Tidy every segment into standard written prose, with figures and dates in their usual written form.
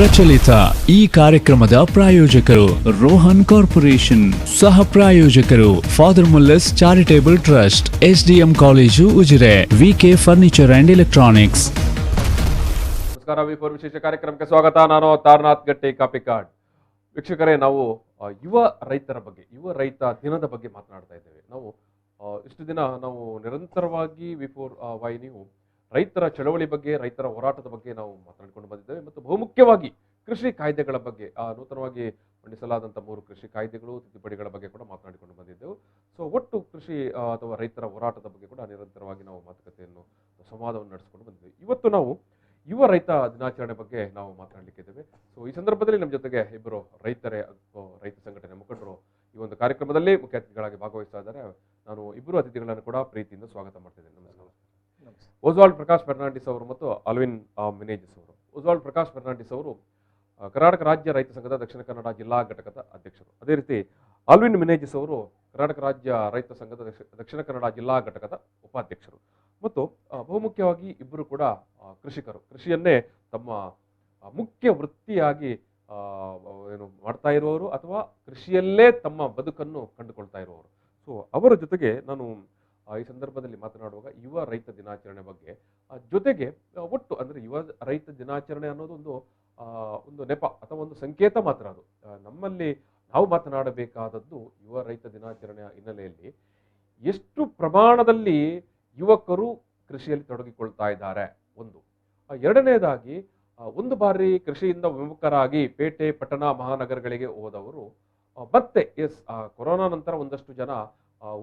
ಪ್ರಚಲಿತ ಈ ಕಾರ್ಯಕ್ರಮದ ಪ್ರಾಯೋಜಕರು ರೋಹನ್ ಕಾರ್ಪೊರೇಷನ್, ಸಹ ಪ್ರಾಯೋಜಕರು father Muller's charitable trust, SDM college Ujire, VK furniture and electronics. ನಮಸ್ಕಾರ, ವಿ4 ವಿಶೇಷ ಕಾರ್ಯಕ್ರಮಕ್ಕೆ ಸ್ವಾಗತ. ನಾನು ತಾರನಾಥ್ ಗಟ್ಟಿ ಕಾಪಿಕಾಡ್. ವೀಕ್ಷಕರೇ, ನಾವು ಯುವ ರೈತರ ಬಗ್ಗೆ, ಯುವ ರೈತ ದಿನದ ಬಗ್ಗೆ ಮಾತನಾಡ್ತಾ ಇದ್ದೇವೆ. ನಾವು ಇಷ್ಟು ದಿನ ನಾವು ನಿರಂತರವಾಗಿ ವಿ4 ವಾಹಿನಿಯು ರೈತರ ಚಳವಳಿ ಬಗ್ಗೆ, ರೈತರ ಹೋರಾಟದ ಬಗ್ಗೆ ನಾವು ಮಾತನಾಡಿಕೊಂಡು ಬಂದಿದ್ದೇವೆ. ಮತ್ತು ಬಹುಮುಖ್ಯವಾಗಿ ಕೃಷಿ ಕಾಯ್ದೆಗಳ ಬಗ್ಗೆ, ನೂತನವಾಗಿ ಮಂಡಿಸಲಾದಂಥ 3 ಕೃಷಿ ಕಾಯ್ದೆಗಳು, ತಿದ್ದುಪಡಿಗಳ ಬಗ್ಗೆ ಕೂಡ ಮಾತನಾಡಿಕೊಂಡು ಬಂದಿದ್ದೆವು. ಸೊ ಒಟ್ಟು ಕೃಷಿ ಅಥವಾ ರೈತರ ಹೋರಾಟದ ಬಗ್ಗೆ ಕೂಡ ನಿರಂತರವಾಗಿ ನಾವು ಮಾತುಕತೆಯನ್ನು, ಸಂವಾದವನ್ನು ನಡೆಸಿಕೊಂಡು ಬಂದಿದ್ದೇವೆ. ಇವತ್ತು ನಾವು ಯುವ ರೈತ ದಿನಾಚರಣೆ ಬಗ್ಗೆ ನಾವು ಮಾತನಾಡಲಿಕ್ಕಿದ್ದೇವೆ. ಸೊ ಈ ಸಂದರ್ಭದಲ್ಲಿ ನಮ್ಮ ಜೊತೆಗೆ ಇಬ್ಬರು ರೈತ ಸಂಘಟನೆ ಮುಖಂಡರು ಈ ಒಂದು ಕಾರ್ಯಕ್ರಮದಲ್ಲಿ ಮುಖ್ಯ ಅತಿಥಿಗಳಾಗಿ ಭಾಗವಹಿಸ್ತಾ ಇದ್ದಾರೆ. ನಾನು ಇಬ್ಬರು ಅತಿಥಿಗಳನ್ನು ಕೂಡ ಪ್ರೀತಿಯಿಂದ ಸ್ವಾಗತ ಮಾಡ್ತಿದ್ದೇನೆ. ನಮಸ್ಕಾರ. ಓಸ್ವಾಲ್ಡ್ ಪ್ರಕಾಶ್ ಫರ್ನಾಂಡಿಸ್ ಅವರು ಮತ್ತು ಅಲ್ವಿನ್ ಮಿನೇಜಿಸ್ ಅವರು. ಓಸ್ವಾಲ್ಡ್ ಪ್ರಕಾಶ್ ಫರ್ನಾಂಡಿಸ್ ಅವರು ಕರ್ನಾಟಕ ರಾಜ್ಯ ರೈತ ಸಂಘದ ದಕ್ಷಿಣ ಕನ್ನಡ ಜಿಲ್ಲಾ ಘಟಕದ ಅಧ್ಯಕ್ಷರು. ಅದೇ ರೀತಿ ಅಲ್ವಿನ್ ಮಿನೇಜಿಸ್ ಅವರು ಕರ್ನಾಟಕ ರಾಜ್ಯ ರೈತ ಸಂಘದ ದಕ್ಷಿಣ ಕನ್ನಡ ಜಿಲ್ಲಾ ಘಟಕದ ಉಪಾಧ್ಯಕ್ಷರು. ಮತ್ತು ಬಹುಮುಖ್ಯವಾಗಿ ಇಬ್ಬರು ಕೂಡ ಕೃಷಿಕರು, ಕೃಷಿಯನ್ನೇ ತಮ್ಮ ಮುಖ್ಯ ವೃತ್ತಿಯಾಗಿ ಮಾಡ್ತಾ ಇರುವವರು ಅಥವಾ ಕೃಷಿಯಲ್ಲೇ ತಮ್ಮ ಬದುಕನ್ನು ಕಂಡುಕೊಳ್ತಾ ಇರುವವರು. ಸೊ ಅವರ ಜೊತೆಗೆ ನಾನು ಈ ಸಂದರ್ಭದಲ್ಲಿ ಮಾತನಾಡುವಾಗ ಯುವ ರೈತ ದಿನಾಚರಣೆ ಬಗ್ಗೆ, ಜೊತೆಗೆ ಒಟ್ಟು ಅಂದರೆ ಯುವ ರೈತ ದಿನಾಚರಣೆ ಅನ್ನೋದು ಒಂದು ನೆಪ ಅಥವಾ ಒಂದು ಸಂಕೇತ ಮಾತ್ರ. ಅದು ನಮ್ಮಲ್ಲಿ ನಾವು ಮಾತನಾಡಬೇಕಾದದ್ದು ಯುವ ರೈತ ದಿನಾಚರಣೆಯ ಹಿನ್ನೆಲೆಯಲ್ಲಿ ಎಷ್ಟು ಪ್ರಮಾಣದಲ್ಲಿ ಯುವಕರು ಕೃಷಿಯಲ್ಲಿ ತೊಡಗಿಕೊಳ್ತಾ ಇದ್ದಾರೆ ಒಂದು. ಎರಡನೇದಾಗಿ, ಒಂದು ಬಾರಿ ಕೃಷಿಯಿಂದ ವಿಮುಖರಾಗಿ ಪೇಟೆ, ಪಟ್ಟಣ, ಮಹಾನಗರಗಳಿಗೆ ಹೋದವರು ಮತ್ತೆ ಕೊರೋನಾ ನಂತರ ಒಂದಷ್ಟು ಜನ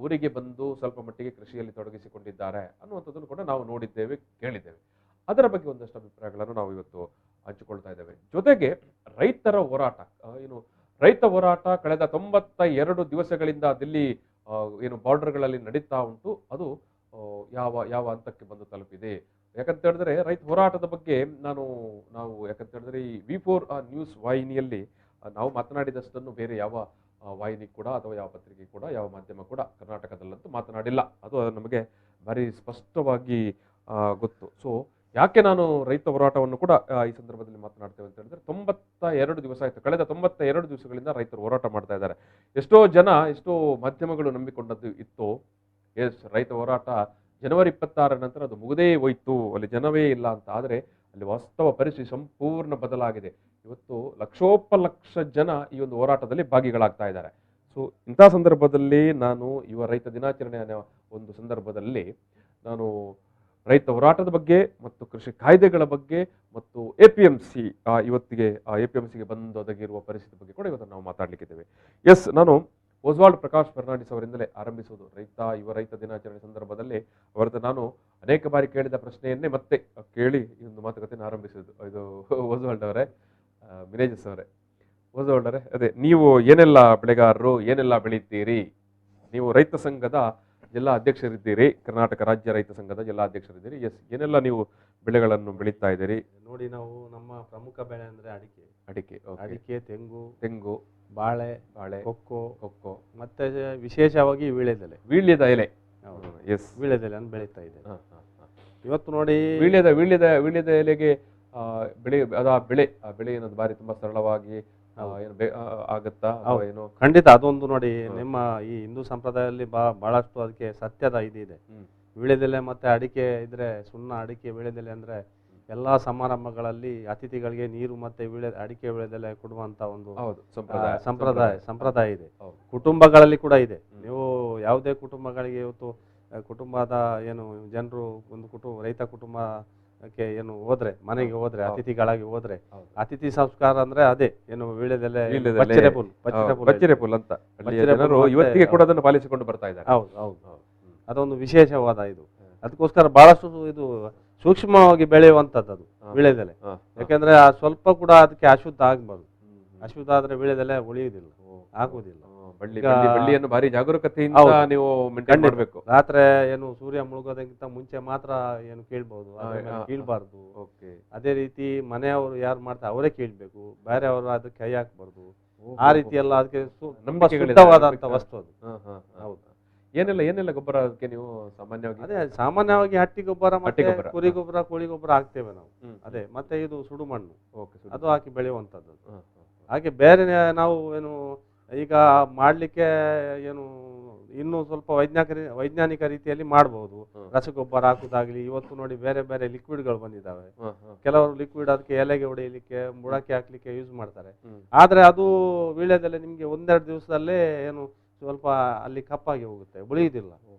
ಊರಿಗೆ ಬಂದು ಸ್ವಲ್ಪ ಮಟ್ಟಿಗೆ ಕೃಷಿಯಲ್ಲಿ ತೊಡಗಿಸಿಕೊಂಡಿದ್ದಾರೆ ಅನ್ನುವಂಥದ್ದನ್ನು ಕೂಡ ನಾವು ನೋಡಿದ್ದೇವೆ, ಕೇಳಿದ್ದೇವೆ. ಅದರ ಬಗ್ಗೆ ಒಂದಷ್ಟು ಅಭಿಪ್ರಾಯಗಳನ್ನು ನಾವು ಇವತ್ತು ಹಂಚಿಕೊಳ್ತಾ ಇದ್ದೇವೆ. ಜೊತೆಗೆ ರೈತರ ಹೋರಾಟ, ರೈತ ಹೋರಾಟ ಕಳೆದ 92 ದಿವಸಗಳಿಂದ ದಿಲ್ಲಿ ಬಾರ್ಡರ್ಗಳಲ್ಲಿ ನಡೀತಾ ಉಂಟು. ಅದು ಯಾವ ಹಂತಕ್ಕೆ ಬಂದು ತಲುಪಿದೆ ಯಾಕಂತ ಹೇಳಿದ್ರೆ, ರೈತ ಹೋರಾಟದ ಬಗ್ಗೆ ನಾವು ಯಾಕಂತ ಹೇಳಿದ್ರೆ ಈ ವಿ4 ನ್ಯೂಸ್ ವಾಹಿನಿಯಲ್ಲಿ ನಾವು ಮಾತನಾಡಿದಷ್ಟನ್ನು ಬೇರೆ ಯಾವ ವಾಹಿನಿ ಕೂಡ ಅಥವಾ ಯಾವ ಪತ್ರಿಕೆ ಕೂಡ, ಯಾವ ಮಾಧ್ಯಮ ಕೂಡ ಕರ್ನಾಟಕದಲ್ಲಂತೂ ಮಾತನಾಡಿಲ್ಲ. ಅದು ನಮಗೆ ಭಾರಿ ಸ್ಪಷ್ಟವಾಗಿ ಗೊತ್ತು. ಸೊ ಯಾಕೆ ನಾನು ರೈತ ಹೋರಾಟವನ್ನು ಕೂಡ ಈ ಸಂದರ್ಭದಲ್ಲಿ ಮಾತನಾಡ್ತೇವೆ ಅಂತ ಹೇಳಿದ್ರೆ, 92 ದಿವಸ ಆಯಿತು, ಕಳೆದ 92 ದಿವಸಗಳಿಂದ ರೈತರು ಹೋರಾಟ ಮಾಡ್ತಾ ಇದ್ದಾರೆ. ಎಷ್ಟೋ ಮಾಧ್ಯಮಗಳು ನಂಬಿಕೊಂಡದ್ದು ಇತ್ತು, ರೈತ ಹೋರಾಟ ಜನವರಿ 26 ನಂತರ ಅದು ಮುಗದೇ ಹೋಯ್ತು, ಅಲ್ಲಿ ಜನವೇ ಇಲ್ಲ ಅಂತ. ಆದರೆ ಅಲ್ಲಿ ವಾಸ್ತವ ಪರಿಸ್ಥಿತಿ ಸಂಪೂರ್ಣ ಬದಲಾಗಿದೆ. ಇವತ್ತು ಲಕ್ಷೋಪಲಕ್ಷ ಜನ ಈ ಒಂದು ಹೋರಾಟದಲ್ಲಿ ಭಾಗಿಗಳಾಗ್ತಾ ಇದ್ದಾರೆ. ಸೊ ಇಂಥ ಸಂದರ್ಭದಲ್ಲಿ ನಾನು ಯುವ ರೈತ ದಿನಾಚರಣೆಯ ಒಂದು ಸಂದರ್ಭದಲ್ಲಿ ನಾನು ರೈತ ಹೋರಾಟದ ಬಗ್ಗೆ ಮತ್ತು ಕೃಷಿ ಕಾಯ್ದೆಗಳ ಬಗ್ಗೆ ಮತ್ತು APMC ಇವತ್ತಿಗೆ APMCಗೆ ಬಂದೊದಗಿರುವ ಪರಿಸ್ಥಿತಿ ಬಗ್ಗೆ ಕೂಡ ಇವತ್ತು ನಾವು ಮಾತಾಡ್ಲಿಕ್ಕಿದ್ದೇವೆ. ನಾನು ಓಸ್ವಾಲ್ಡ್ ಪ್ರಕಾಶ್ ಫರ್ನಾಂಡಿಸ್ ಅವರಿಂದಲೇ ಆರಂಭಿಸುವುದು. ಯುವ ರೈತ ದಿನಾಚರಣೆ ಸಂದರ್ಭದಲ್ಲಿ ಅವರದ್ದು ನಾನು ಅನೇಕ ಬಾರಿ ಕೇಳಿದ ಪ್ರಶ್ನೆಯನ್ನೇ ಮತ್ತೆ ಕೇಳಿ ಈ ಒಂದು ಮಾತುಕತೆಯನ್ನು ಆರಂಭಿಸುವುದು. ಇದು ಓಸ್ವಾಲ್ಡ್ ಅವರೇ, ಮಿನೇಜಸ್ ಅವರೇ, ಓಸ್ವಾಲ್ಡ್ ಅವರೇ, ಅದೇ ನೀವು ಏನೆಲ್ಲ ಬೆಳೆಗಾರರು, ಏನೆಲ್ಲ ಬೆಳೀತೀರಿ? ನೀವು ರೈತ ಸಂಘದ ಜಿಲ್ಲಾ ಅಧ್ಯಕ್ಷರಿದ್ದೀರಿ, ಕರ್ನಾಟಕ ರಾಜ್ಯ ರೈತ ಸಂಘದ ಜಿಲ್ಲಾ ಅಧ್ಯಕ್ಷರಿದ್ದೀರಿ. ಏನೆಲ್ಲ ನೀವು ಬೆಳೆಗಳನ್ನು ಬೆಳೀತಾ ಇದ್ದೀರಿ? ನೋಡಿ, ನಾವು ನಮ್ಮ ಪ್ರಮುಖ ಬೆಳೆ ಅಂದ್ರೆ ಅಡಿಕೆ, ತೆಂಗು, ಬಾಳೆ, ಕೊಕ್ಕೋ ಮತ್ತೆ ವಿಶೇಷವಾಗಿ ವೀಳ್ಯದ ಎಲೆ ಅನ್ನು ಬೆಳೀತಾ ಇದೆ. ಇವತ್ತು ನೋಡಿ, ವೀಳ್ಯದ ಎಲೆಗೆ ಬೆಳೆ ಏನದು ಬಾರಿ ತುಂಬಾ ಸರಳವಾಗಿ ಆಗತ್ತಾ? ಏನು ಖಂಡಿತ ಅದೊಂದು ನೋಡಿ, ನಿಮ್ಮ ಈ ಹಿಂದೂ ಸಂಪ್ರದಾಯದಲ್ಲಿ ಬಹಳಷ್ಟು ಅದಕ್ಕೆ ಸತ್ಯದ ಇದೆ. ವೀಳ್ಯದೆಲೆ ಮತ್ತೆ ಅಡಿಕೆ ಇದ್ರೆ, ಸುಣ್ಣ ಅಡಿಕೆ ವೀಳ್ಯದೆಲೆ ಅಂದ್ರೆ ಎಲ್ಲಾ ಸಮಾರಂಭಗಳಲ್ಲಿ ಅತಿಥಿಗಳಿಗೆ ನೀರು ಮತ್ತೆ ಅಡಿಕೆ ವೀಳ್ಯದೆಲೆ ಕೊಡುವಂತ ಒಂದು ಸಂಪ್ರದಾಯ ಇದೆ. ಕುಟುಂಬಗಳಲ್ಲಿ ಕೂಡ ಇದೆ. ನೀವು ಯಾವುದೇ ಕುಟುಂಬಗಳಿಗೆ ಇವತ್ತು ಕುಟುಂಬದ ಜನರು ಒಂದು ರೈತ ಕುಟುಂಬಕ್ಕೆ ಮನೆಗೆ ಹೋದ್ರೆ, ಅತಿಥಿಗಳಾಗಿ ಹೋದ್ರೆ, ಅತಿಥಿ ಸಂಸ್ಕಾರ ಅಂದ್ರೆ ಅದೇ ವೀಳ್ಯದೆಲೆ ಪಚ್ಚಿರೆಪುಲ್ ಅಂತ ಇವತ್ತಿಗೆ ಕೂಡ ಅದನ್ನು ಪಾಲಿಸಿಕೊಂಡು ಬರ್ತಾ ಇದ್ದಾರೆ. ಹೌದು, ಅದೊಂದು ವಿಶೇಷವಾದ ಇದು. ಅದಕ್ಕೋಸ್ಕರ ಬಹಳಷ್ಟು ಇದು ಸೂಕ್ಷ್ಮವಾಗಿ ಬೆಳೆಯುವಂತದ್ದು ಅದು ವೀಳ್ಯದೆಲೆ. ಯಾಕಂದ್ರೆ ಸ್ವಲ್ಪ ಕೂಡ ಅದಕ್ಕೆ ಅಶುದ್ಧ ಆಗ್ಬಾರ್ದು. ಅಶುದ್ಧ ಆದ್ರೆ ವೀಳ್ಯದೆಲೆ ಉಳಿಯುವುದಿಲ್ಲ, ಆಗುವುದಿಲ್ಲ. ಬಳ್ಳಿಯನ್ನು ಭಾರಿ ಜಾಗರೂಕತೆಯಿಂದ ನೀವು ಮೇಂಟೈನ್ ಮಾಡಬೇಕು. ರಾತ್ರಿ ಸೂರ್ಯ ಮುಳುಗೋದಕ್ಕಿಂತ ಮುಂಚೆ ಮಾತ್ರ ಕೀಳ್ಬಹುದು, ಕೀಳ್ಬಾರ್ದು. ಅದೇ ರೀತಿ ಮನೆಯವರು ಯಾರು ಮಾಡ್ತಾರೆ ಅವರೇ ಕೀಳ್ಬೇಕು, ಬೇರೆ ಅವರು ಅದಕ್ಕೆ ಕೈ ಹಾಕ್ಬಾರ್ದು. ಆ ರೀತಿ ಎಲ್ಲ ಅದಕ್ಕೆ ತುಂಬಾ ಶುದ್ಧವಾದಂತ ವಸ್ತು ಅದು. ಹೌದು. ಏನೆಲ್ಲ ಗೊಬ್ಬರ ಅದಕ್ಕೆ ನೀವು ಸಾಮಾನ್ಯವಾಗಿ? ಅದೇ ಸಾಮಾನ್ಯವಾಗಿ ಹಟ್ಟಿ ಗೊಬ್ಬರ ಹಟ್ಟಿ ಮತ್ತೆ ಗೊಬ್ಬರ. ಕುರಿ ಗೊಬ್ಬರ ಕೋಳಿ ಗೊಬ್ಬರ ಹಾಕ್ತೇವೆ ನಾವು. ಹ್ಮ್. ಅದೇ ಮತ್ತೆ ಇದು ಸುಡುಮಣ್ಣು ಓಕೆ, ಅದು ಹಾಕಿ ಬೆಳೆಯುವಂಥದ್ದು. ಹ್ಮ್. ಹಾಗೆ ಬೇರೆ ನಾವು ಏನು ಈಗ ಮಾಡಲಿಕ್ಕೆ ಏನು ಇನ್ನೂ ಸ್ವಲ್ಪ ವೈಜ್ಞಾನಿಕ ರೀತಿಯಲ್ಲಿ ಮಾಡ್ಬೋದು. ಹ್ಮ್. ರಸಗೊಬ್ಬರ ಹಾಕುದಾಗ್ಲಿ, ಇವತ್ತು ನೋಡಿ ಬೇರೆ ಬೇರೆ ಲಿಕ್ವಿಡ್ಗಳು ಬಂದಿದ್ದಾವೆ. ಹ್ಮ್, ಹ್ಮ್. ಕೆಲವರು ಲಿಕ್ವಿಡ್ ಅದಕ್ಕೆ ಎಲೆಗೆ ಹೊಡೆಯಲಿಕ್ಕೆ ಬುಡಕ್ಕೆ ಹಾಕ್ಲಿಕ್ಕೆ ಯೂಸ್ ಮಾಡ್ತಾರೆ. ಹ್ಮ್. ಆದ್ರೆ ಅದು ವೀಳ್ಯದೆಲೆ ನಿಮ್ಗೆ ಒಂದೆರಡು ದಿವಸದಲ್ಲೇ ಏನು ಸ್ವಲ್ಪ ಅಲ್ಲಿ ಕಪ್ಪಾಗಿ ಹೋಗುತ್ತೆ, ಬೆಳೆಯುವುದಿಲ್ಲ.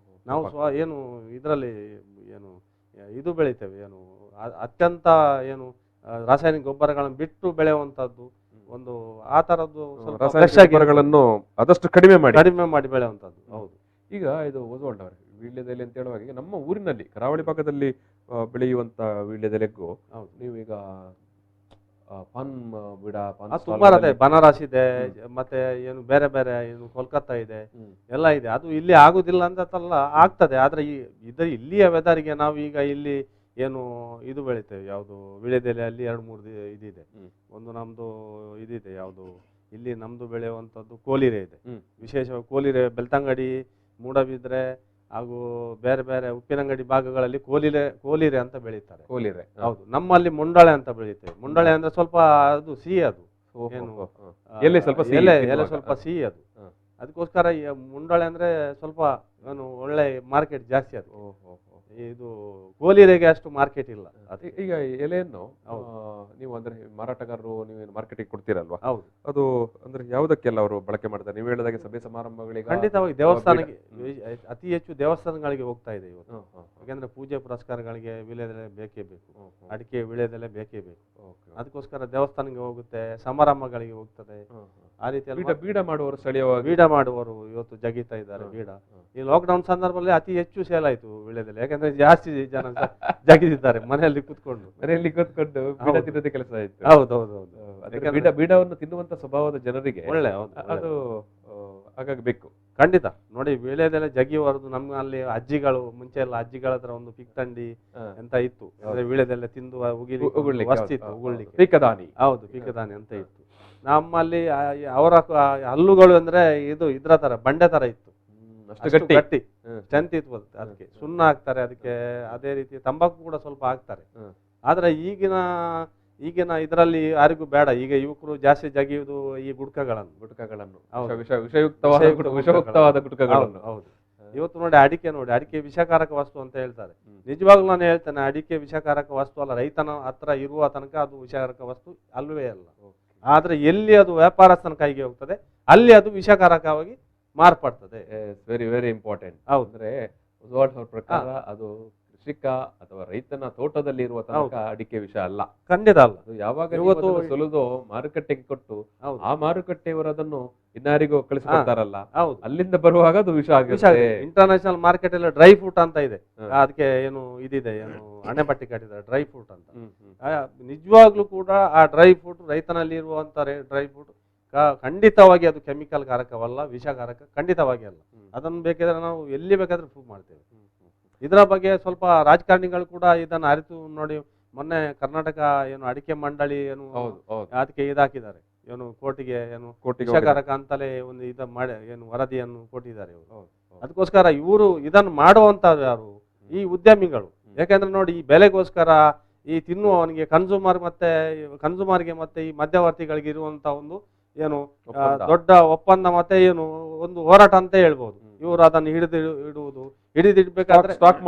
ನಾವು ಏನು ಇದರಲ್ಲಿ ಏನು ಇದು ಬೆಳಿತೇವೆ, ಏನು ಅತ್ಯಂತ ಏನು ರಾಸಾಯನಿಕ ಗೊಬ್ಬರಗಳನ್ನು ಬಿಟ್ಟು ಬೆಳೆಯುವಂತದ್ದು ಒಂದು ಆ ತರದ್ದು ಸ್ವಲ್ಪ ರಾಸಾಯನಿಕ fresh ಆಗಿ ಗೊಬ್ಬರಗಳನ್ನು ಆದಷ್ಟು ಕಡಿಮೆ ಮಾಡಿ ಬೆಳೆಯುವಂತದ್ದು. ಹೌದು. ಈಗ ಇದು ಓಸ್ವಾಲ್ಡ್ ಅವರೇ, ವೀಳ್ಯದೆಲೆ ಅಂತ ಹೇಳುವಾಗ ಈಗ ನಮ್ಮ ಊರಿನಲ್ಲಿ ಕರಾವಳಿ ಭಾಗದಲ್ಲಿ ಬೆಳೆಯುವಂತ ವೀಳ್ಯದೆಲೆಗೂ ಹೌದು. ನೀವೀಗ ಪಾನ್ ಗಿಡ, ಪಾನ್ ಅದು ಸ್ಟಾಲ್ ಸುಮಾರು ಅದೇ ಗಳಲ್ಲಿ- ಬನಾರಸ್ ಇದೆ, ಮತ್ತೆ ಏನು ಬೇರೆ ಬೇರೆ ಏನು ಕೋಲ್ಕತ್ತಾ ಇದೆ, ಹ್ಮ್. ಎಲ್ಲ ಇದೆ. ಅದು ಇಲ್ಲಿ ಆಗುದಿಲ್ಲ ಅಂತಲ್ಲ, ಆಗ್ತದೆ. ಆದ್ರೆ ಇಲ್ಲಿಯ ವೆದರ್ಗೆ ನಾವು ಈಗ ಇಲ್ಲಿ ಏನು ಇದು ಬೆಳಿತೇವೆ, ಯಾವುದು ವೀಳ್ಯದೆಲೆ ಅಲ್ಲಿ 2-3 ಇದಿದೆ. ಹ್ಮ್. ಒಂದು ನಮ್ದು ಇದಿದೆ, ಯಾವುದು ಇಲ್ಲಿ ನಮ್ದು ಬೆಳೆಯುವಂಥದ್ದು ಕೋಲಿರೆ ಇದೆ. ಹ್ಮ್. ವಿಶೇಷವಾಗಿ ಕೋಲಿರೆ, ಬೆಳ್ತಂಗಡಿ, ಮೂಡಬಿದ್ರೆ ಹಾಗೂ ಬೇರೆ ಬೇರೆ ಉಪ್ಪಿನಂಗಡಿ ಭಾಗಗಳಲ್ಲಿ ಕೋಲಿರೆ ಅಂತ ಬೆಳೀತಾರೆ. ಕೋಲಿರೆ. ಹೌದು. ನಮ್ಮಲ್ಲಿ ಮುಂಡಳೆ ಅಂತ ಬೆಳಿತೇವೆ. ಮುಂಡಳೆ ಅಂದ್ರೆ ಸ್ವಲ್ಪ ಅದು ಸಿಹಿ, ಅದು ಓಹೋ, ಏನು ಹೋ, ಹೋ. ಎಲೆ ಸ್ವಲ್ಪ ಸಿಹಿ ಎಲೆ ತಿನ್ನುವಾಗ. ಸ್ವಲ್ಪ ಸಿಹಿ ಅದು. ಹ. ಅದಕ್ಕೋಸ್ಕರ ಈ ಮುಂಡಳೆ ಅಂದ್ರೆ ಸ್ವಲ್ಪ ಏನು ಒಳ್ಳೆ ಮಾರ್ಕೆಟ್ ಜಾಸ್ತಿ ಅದು. ಓಹೋ, ಹೋ. ಇದು ಕೋಲಿರೆಗೆ ಅಷ್ಟು ಮಾರ್ಕೆಟ್ ಇಲ್ಲ. ಈಗ ಎಲೆಯನ್ನು ಹೌದು. ನೀವು ಅಂದ್ರೆ ಮಾರಾಟಗಾರರು ನೀವೇನು ಮಾರ್ಕೆಟಿಂಗ್ ಕೊಡ್ತೀರಲ್ವಾ, ಹೌದು. ಅದು ಅಂದ್ರೆ ಯಾವುದಕ್ಕೆಲ್ಲ ಅವರು ಬಳಕೆ ಮಾಡ್ತಾರೆ? ನೀವು ಹೇಳಿದಾಗೆ ಸಭೆ ಸಮಾರಂಭಗಳಿಗೆ ಖಂಡಿತವಾಗಿ ದೇವಸ್ಥಾನಕ್ಕೆ ಅತಿ ಹೆಚ್ಚು ದೇವಸ್ಥಾನಗಳಿಗೆ ಹೋಗ್ತಾ ಇದೆ ಇವತ್ತು. ಯಾಕಂದ್ರೆ ಪೂಜೆ ಪುರಸ್ಕಾರಗಳಿಗೆ ವೀಳ್ಯದೆಲೆ ಬೇಕೇ ಬೇಕು, ಅಡಿಕೆ ವೀಳ್ಯದೆಲೆ ಬೇಕೇ ಬೇಕು. ಅದಕ್ಕೋಸ್ಕರ ದೇವಸ್ಥಾನಕ್ಕೆ ಹೋಗುತ್ತೆ, ಸಮಾರಂಭಗಳಿಗೆ ಹೋಗ್ತದೆ. ಆ ರೀತಿಯಲ್ಲಿ ಬೀಡ ಮಾಡುವವರು ಸ್ಥಳೀಯವಾಗಿ ಬೀಡ ಮಾಡುವವರು ಇವತ್ತು ಜಗಿತಾ ಇದ್ದಾರೆ. ಬೀಡ ಈ ಲಾಕ್ಡೌನ್ ಸಂದರ್ಭದಲ್ಲಿ ಅತಿ ಹೆಚ್ಚು ಸೇಲ್ ಆಯ್ತು ವೀಳ್ಯದೆಲೆ. ಯಾಕಂದ್ರೆ ಜಾಸ್ತಿ ಜನ ಜಗಿದಿದ್ದಾರೆ ಮನೆಯಲ್ಲಿ ಕೂತ್ಕೊಂಡು ಬೀಡ ತಿನ್ನೋದೇ ಕೆಲಸ ಆಯ್ತು. ಹೌದೌದೌದು. ಬೀಡವನ್ನು ತಿನ್ನುವಂತ ಸ್ವಭಾವದ ಜನರಿಗೆ ಒಳ್ಳೆ ಅದು ಹಾಗಾಗಿ ಬೇಕು. ಖಂಡಿತ. ನೋಡಿ ವೀಳ್ಯದೆಲೆ ಜಗಿಯುವರದು ನಮ್ಮಲ್ಲಿ ಅಜ್ಜಿಗಳು, ಮುಂಚೆ ಎಲ್ಲ ಅಜ್ಜಿಗಳ ಹತ್ರ ಒಂದು ಪಿಕ್ತಂಡಿ ಅಂತ ಇತ್ತು. ಅಂದ್ರೆ ವೀಳ್ಯದೆಲೆ ತಿಂದು ಉಗುಳ್ಲಿಕ್ಕೆ ಪೀಕದಾನಿ. ಹೌದು, ಪೀಕದಾನಿ ಅಂತ ಇತ್ತು ನಮ್ಮಲ್ಲಿ. ಅವರ ಹಲ್ಲುಗಳು ಅಂದ್ರೆ ಇದ್ರ ತರ ಬಂಡೆ ತರ ಇತ್ತು, ಅಷ್ಟು ಗಟ್ಟಿ ಸ್ಟ್ರೆಂತ್ ಇತ್ತು. ಅದಕ್ಕೆ ಸುಣ್ಣ ಹಾಕ್ತಾರೆ, ಅದಕ್ಕೆ ಅದೇ ರೀತಿ ತಂಬಾಕು ಕೂಡ ಸ್ವಲ್ಪ ಹಾಕ್ತಾರೆ. ಆದ್ರೆ ಈಗಿನ ಇದರಲ್ಲಿ ಯಾರಿಗೂ ಬೇಡ. ಈಗ ಯುವಕರು ಜಾಸ್ತಿ ಜಗಿಯುವುದು ಈ ಗುಟ್ಕಗಳನ್ನು. ವಿಷಯುಕ್ತವಾದ ಗುಟ್ಕಗಳನ್ನು. ಹೌದು. ಇವತ್ತು ನೋಡಿ ಅಡಿಕೆ ವಿಷಕಾರಕ ವಸ್ತು ಅಂತ ಹೇಳ್ತಾರೆ. ನಿಜವಾಗ್ಲೂ ನಾನು ಹೇಳ್ತೇನೆ, ಅಡಿಕೆ ವಿಷಕಾರಕ ವಸ್ತು ಅಲ್ಲ. ರೈತನ ಹತ್ರ ಇರುವ ತನಕ ಅದು ವಿಷಕಾರಕ ವಸ್ತು ಅಲ್ವೇ ಅಲ್ಲ. ಆದ್ರೆ ಎಲ್ಲಿ ಅದು ವ್ಯಾಪಾರಸ್ಥನ ಕೈಗೆ ಹೋಗ್ತದೆ ಅಲ್ಲಿ ಅದು ವಿಷಕಾರಕವಾಗಿ ಮಾರ್ಪಡ್ತದೆ. Very very important. ಹೌದು. ಅಂದ್ರೆ ಓಸ್ವಾಲ್ಡ್ ಅವ್ರ ಪ್ರಕಾರ ಅದು ಕೃಷಿಕ ಅಥವಾ ರೈತನ ತೋಟದಲ್ಲಿ ಇರುವ ತನಕ ಅಡಿಕೆ ವಿಷ ಅಲ್ಲ. ಖಂಡಿತ ಅಲ್ಲ. ಅದು ಯಾವಾಗ ಇವತ್ತು ಸುಲಿದು ಮಾರುಕಟ್ಟೆಗೆ ಕೊಟ್ಟು ಹೌದು. ಆ ಮಾರುಕಟ್ಟೆಯವರು ಅದನ್ನು ಇನ್ನಾರಿಗೂ ಕಳಿಸ್ಕೊಡ್ತಾರಲ್ಲ, ಹೌದು, ಅಲ್ಲಿಂದ ಬರುವಾಗ ಅದು ವಿಷ ಆಗುತ್ತೆ. ಇಂಟರ್ನ್ಯಾಷನಲ್ ಮಾರ್ಕೆಟ್ ಎಲ್ಲ ಡ್ರೈ ಫ್ರೂಟ್ ಅಂತ ಇದೆ. ಅದಕ್ಕೆ ಏನು ಇದಿದೆ, ಏನು ಅಣೆಪಟ್ಟಿ ಕಟ್ಟಿದ್ದಾರೆ ಡ್ರೈ ಫ್ರೂಟ್ ಅಂತ. ನಿಜವಾಗ್ಲೂ ಕೂಡ ಆ ಡ್ರೈ ಫ್ರೂಟ್, ರೈತನಲ್ಲಿ ಇರುವಂತ ಡ್ರೈ ಫ್ರೂಟ್ ಖಂಡಿತವಾಗಿ ಅದು ಕೆಮಿಕಲ್ ಕಾರಕವಲ್ಲ, ವಿಷಕಾರಕ ಖಂಡಿತವಾಗಿ ಅಲ್ಲ. ಅದನ್ನು ಬೇಕಾದ್ರೆ ನಾವು ಎಲ್ಲಿ ಬೇಕಾದ್ರೆ ಪ್ರೂವ್ ಮಾಡ್ತೇವೆ. ಇದರ ಬಗ್ಗೆ ಸ್ವಲ್ಪ ರಾಜಕಾರಣಿಗಳು ಕೂಡ ಇದನ್ನು ಅರಿತು ನೋಡಿ, ಮೊನ್ನೆ ಕರ್ನಾಟಕ ಏನು ಅಡಿಕೆ ಮಂಡಳಿ ಏನು ಅದಕ್ಕೆ ಇದಾಕಿದ್ದಾರೆ, ಏನು ಕೋರ್ಟಿಗೆ ಏನು ವಿಷಕಾರಕ ಅಂತಲೇ ಒಂದು ಮಾಡಿ ಏನು ವರದಿಯನ್ನು ಕೊಟ್ಟಿದ್ದಾರೆ ಇವರು. ಅದಕ್ಕೋಸ್ಕರ ಇವರು ಇದನ್ನು ಮಾಡುವಂತ ಯಾರು? ಈ ಉದ್ಯಮಿಗಳು. ಯಾಕಂದ್ರೆ ನೋಡಿ, ಈ ಬೆಲೆಗೋಸ್ಕರ ಈ ತಿನ್ನುವವನಿಗೆ ಕನ್ಸೂಮರ್ಗೆ ಮತ್ತೆ ಈ ಮಧ್ಯವರ್ತಿಗಳಿಗೆ ಇರುವಂತ ಒಂದು ಏನು ದೊಡ್ಡ ಒಪ್ಪಂದ ಮತ್ತೆ ಏನು ಒಂದು ಹೋರಾಟ ಅಂತ ಹೇಳ್ಬೋದು. ಇವರು ಅದನ್ನು ಹಿಡಿದಿಡ್ಬೇಕಾದ್ರೆ ಸ್ಟಾಕ್